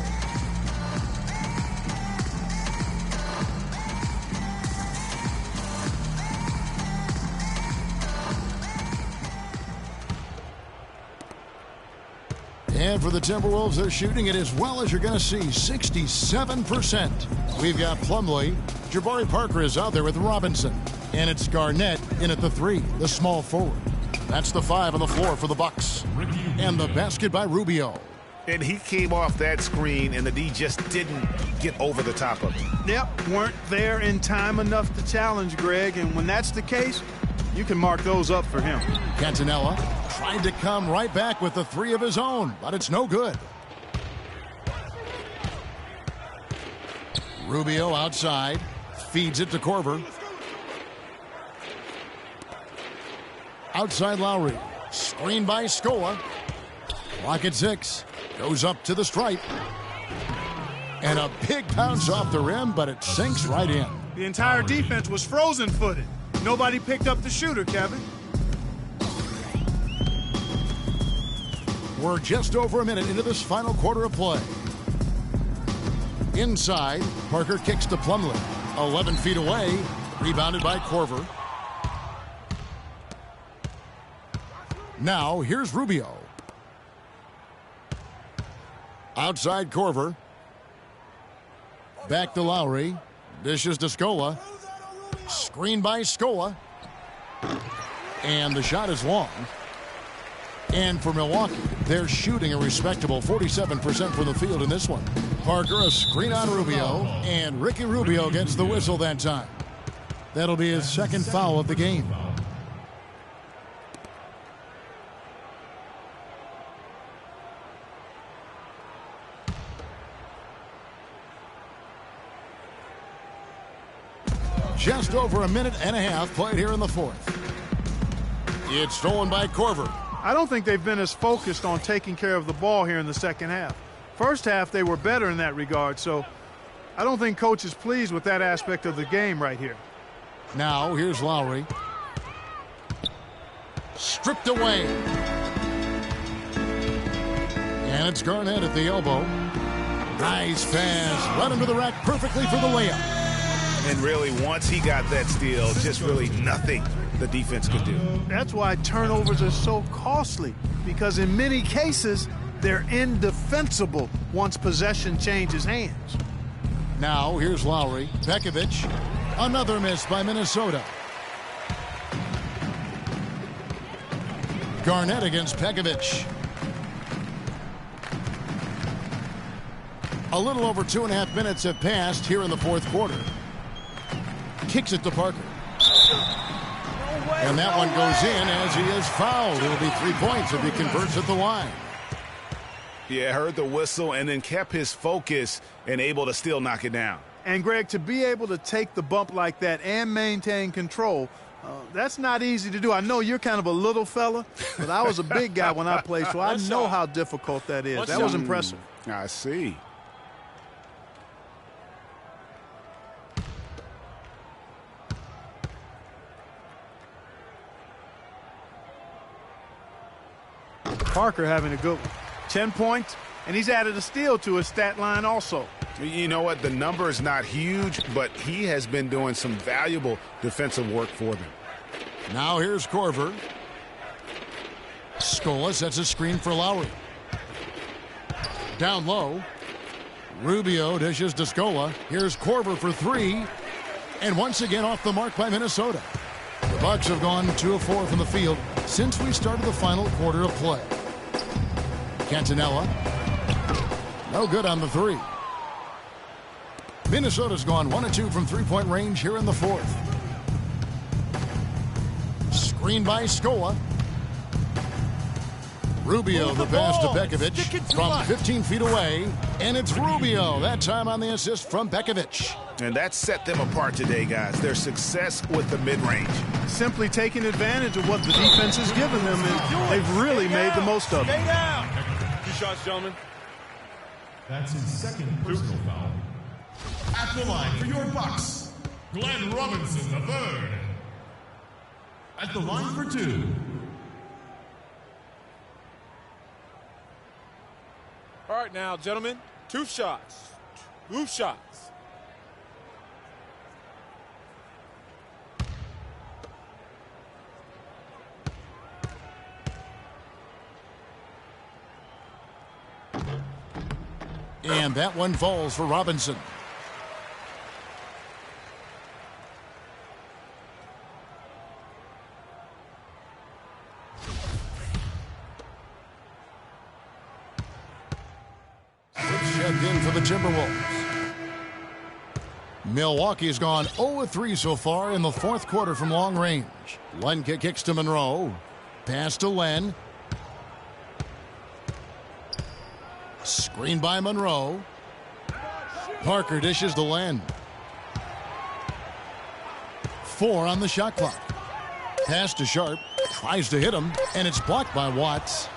And for the Timberwolves, they're shooting it as well as you're going to see, 67%. We've got Plumlee. Jabari Parker is out there with Robinson. And it's Garnett in at the 3, the small forward. That's the 5 on the floor for the Bucks. And the basket by Rubio. And he came off that screen, and the D just didn't get over the top of it. Yep, weren't there in time enough to challenge Greg. And when that's the case, you can mark those up for him. Cantanella tried to come right back with the 3 of his own, but it's no good. Rubio outside, feeds it to Korver. Outside Lowry, screen by Scola. Clock at 6, goes up to the stripe. And a big bounce off the rim, but it sinks right in. The entire defense was frozen-footed. Nobody picked up the shooter, Kevin. We're just over a minute into this final quarter of play. Inside, Parker kicks to Plumlee. 11 feet away, rebounded by Korver. Now, here's Rubio. Outside Korver. Back to Lowry. Dishes to Scola. Screen by Scola. And the shot is long. And for Milwaukee, they're shooting a respectable 47% from the field in this one. Parker, a screen on Rubio, and Ricky Rubio gets the whistle that time. That'll be his 2nd foul of the game. Just over a minute and a half played here in the 4th. It's stolen by Korver. I don't think they've been as focused on taking care of the ball here in the 2nd half. First half, they were better in that regard, so I don't think Coach is pleased with that aspect of the game right here. Now, here's Lowry. Stripped away. And it's Garnett at the elbow. Nice pass. Led him to the rack perfectly for the layup. And really, once he got that steal, just really nothing the defense could do. That's why turnovers are so costly, because in many cases, they're indefensible once possession changes hands. Now, here's Lowry. Pekovic. Another miss by Minnesota. Garnett against Pekovic. A little over 2.5 minutes have passed here in the 4th quarter. Kicks it to Parker. And that one goes in as he is fouled. It'll be 3 points if he converts at the line. Yeah, heard the whistle and then kept his focus and able to still knock it down. And, Greg, to be able to take the bump like that and maintain control, that's not easy to do. I know you're kind of a little fella, but I was a big guy when I played, so I know how difficult that is. That was impressive. I see. Parker having a good one. 10 points, and he's added a steal to his stat line also. You know what? The number is not huge, but he has been doing some valuable defensive work for them. Now here's Korver. Scola sets a screen for Lowry. Down low. Rubio dishes to Scola. Here's Korver for 3. And once again off the mark by Minnesota. The Bucks have gone 2 of 4 from the field since we started the final quarter of play. Cantanella. No good on the 3. Minnesota's gone 1 of 2 from 3-point range here in the 4th. Screen by Scola. Rubio, the pass to Pekovic from 15 feet away. And it's Rubio, that time on the assist from Pekovic. And that set them apart today, guys. Their success with the mid-range. Simply taking advantage of what the defense has given them, and they've really made the most of it. Stay down. 2 shots, gentlemen. That's his second personal foul. At the line for your Bucks, Glenn Robinson III. At the line for 2. All right, now, gentlemen, 2 shots. 2 shots. And that one falls for Robinson. Checked in for the Timberwolves. Milwaukee's gone 0-3 so far in the fourth quarter from long range. Len kicks to Monroe. Pass to Len. Screen by Monroe. Parker dishes to Len. 4 on the shot clock. Pass to Sharp. Tries to hit him, and it's blocked by Watts.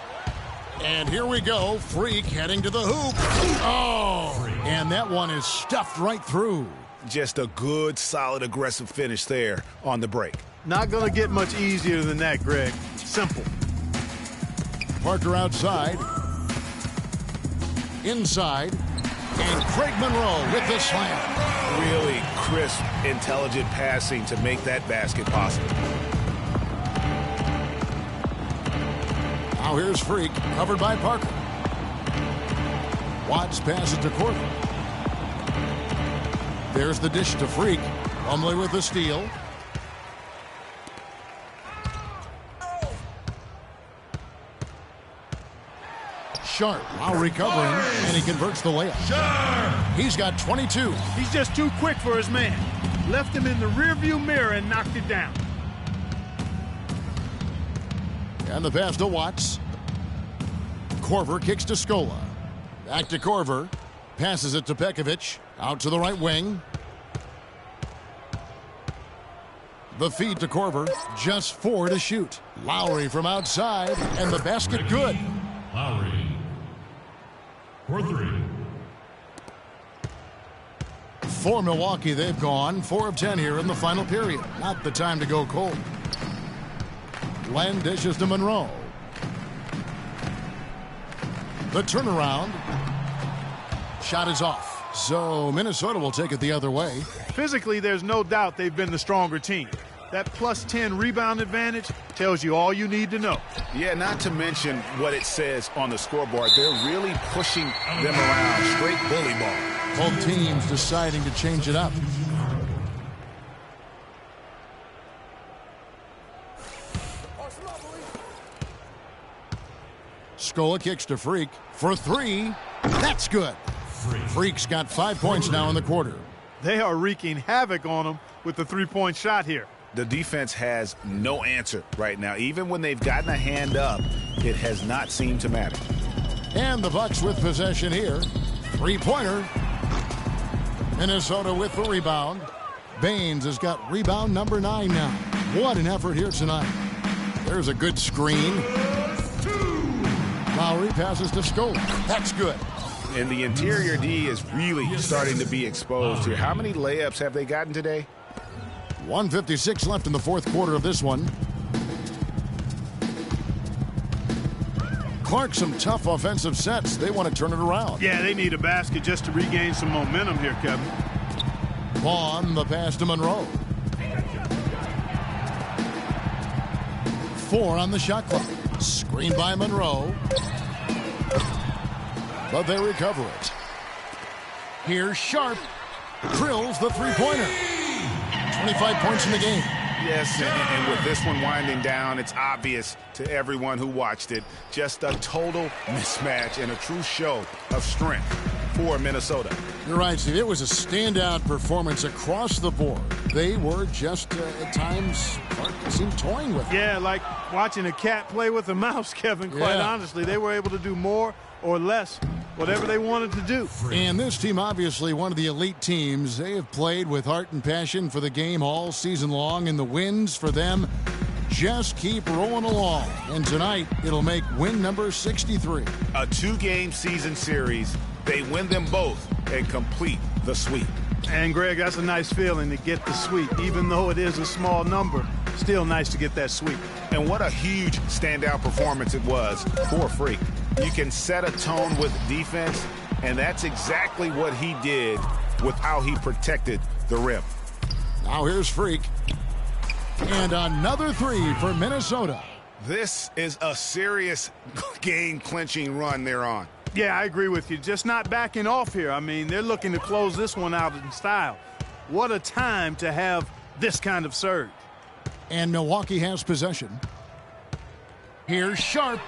And here we go. Freak heading to the hoop. Oh! And that one is stuffed right through. Just a good, solid, aggressive finish there on the break. Not going to get much easier than that, Greg. Simple. Parker outside. Inside. And Craig Monroe with the slam. Really crisp, intelligent passing to make that basket possible. Now here's Freak, covered by Parker. Watts passes to Korver. There's the dish to Freak. Plumlee with the steal. Sharp, now recovering, and he converts the layup. Sharp! He's got 22. He's just too quick for his man. Left him in the rearview mirror and knocked it down. And the pass to Watts. Korver kicks to Scola. Back to Korver. Passes it to Pekovic. Out to the right wing. The feed to Korver. Just 4 to shoot. Lowry from outside. And the basket good. Lowry. For 3. For Milwaukee, they've gone 4 of 10 here in the final period. Not the time to go cold. Len dishes to Monroe. The turnaround. Shot is off. So Minnesota will take it the other way. Physically, there's no doubt they've been the stronger team. That plus 10 rebound advantage tells you all you need to know. Yeah, not to mention what it says on the scoreboard. They're really pushing them around. Straight bully ball. Both teams deciding to change it up. Scola kicks to Freak for 3. That's good. Freak's got 5 points now in the quarter. They are wreaking havoc on them with the three-point shot here. The defense has no answer right now. Even when they've gotten a hand up, it has not seemed to matter. And the Bucks with possession here. Three-pointer. Minnesota with the rebound. Baines has got rebound number 9 now. What an effort here tonight. There's a good screen. Lowry passes to Scola. That's good. And the interior D is really starting to be exposed here. How many layups have they gotten today? 1:56 left in the fourth quarter of this one. Clark, some tough offensive sets. They want to turn it around. Yeah, they need a basket just to regain some momentum here, Kevin. Vaughn, the pass to Monroe. 4 on the shot clock. Screen by Monroe. But they recover it. Here's Sharp. Drills the three-pointer. 25 points in the game. Yes, and with this one winding down, it's obvious to everyone who watched it. Just a total mismatch and a true show of strength for Minnesota. You're right, Steve. It was a standout performance across the board. They were just, at times, seemed toying with it. Yeah, like watching a cat play with a mouse, Kevin, quite honestly. They were able to do more or less, whatever they wanted to do. And this team, obviously one of the elite teams. They have played with heart and passion for the game all season long, and the wins for them just keep rolling along. And tonight, it'll make win number 63. A 2-game season series. They win them both and complete the sweep. And, Greg, that's a nice feeling to get the sweep. Even though it is a small number, still nice to get that sweep. And what a huge standout performance it was for Freak. You can set a tone with defense, and that's exactly what he did with how he protected the rim. Now here's Freak. And another three for Minnesota. This is a serious game-clinching run they're on. Yeah, I agree with you. Just not backing off here. I mean, they're looking to close this one out in style. What a time to have this kind of surge. And Milwaukee has possession. Here's Sharp.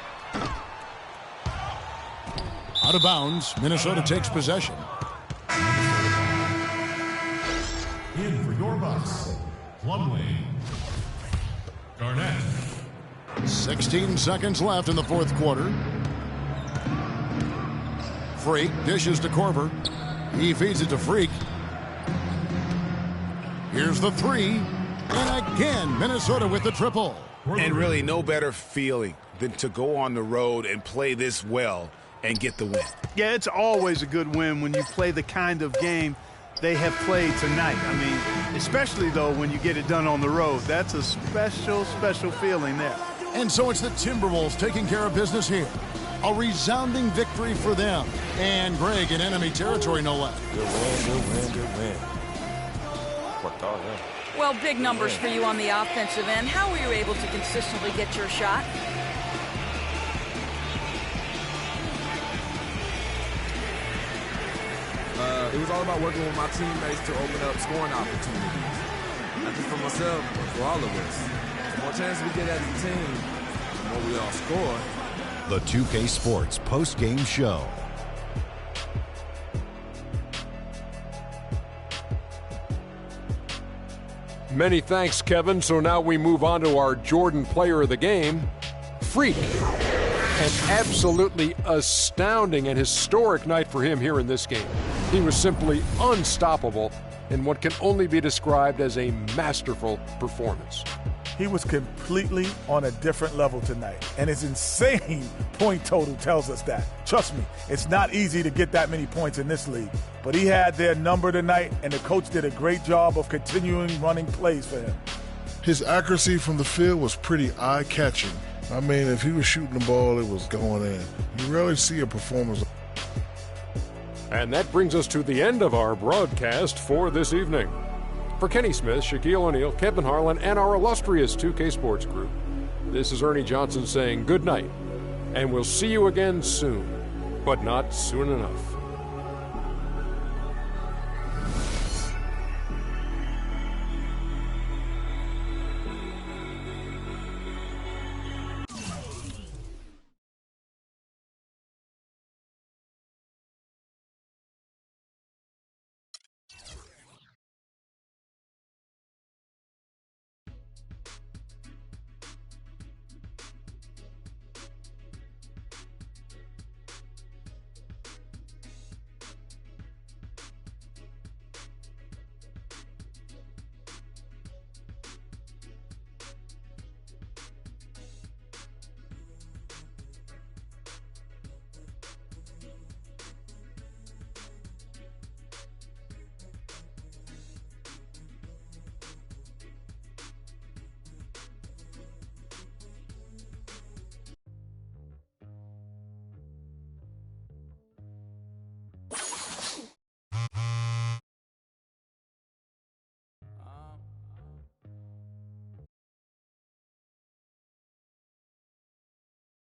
Out of bounds. Minnesota takes possession. In for your Bucks, Plumlee, Garnett. 16 seconds left in the fourth quarter. Freak dishes to Korver. He feeds it to Freak. Here's the three. And again, Minnesota with the triple. And really no better feeling than to go on the road and play this well and get the win. Yeah, it's always a good win when you play the kind of game they have played tonight. I mean, especially, though, when you get it done on the road. That's a special, special feeling there. And so it's the Timberwolves taking care of business here. A resounding victory for them. And Greg in enemy territory, no less. Good win, good win. Worked hard, yeah. Well, big numbers for you on the offensive end. How were you able to consistently get your shot? It was all about working with my teammates to open up scoring opportunities. Not just for myself, but for all of us. The more chances we get as a team, the more we all score. The 2K Sports post-game show. Many thanks, Kevin. So now we move on to our Jordan player of the game, Freak. An absolutely astounding and historic night for him here in this game. He was simply unstoppable in what can only be described as a masterful performance. He was completely on a different level tonight, and his insane point total tells us that. Trust me, it's not easy to get that many points in this league, but he had their number tonight, and the coach did a great job of continuing running plays for him. His accuracy from the field was pretty eye-catching. I mean, if he was shooting the ball, it was going in. You rarely see a performance. And that brings us to the end of our broadcast for this evening. For Kenny Smith, Shaquille O'Neal, Kevin Harlan, and our illustrious 2K Sports Group, this is Ernie Johnson saying good night, and we'll see you again soon, but not soon enough.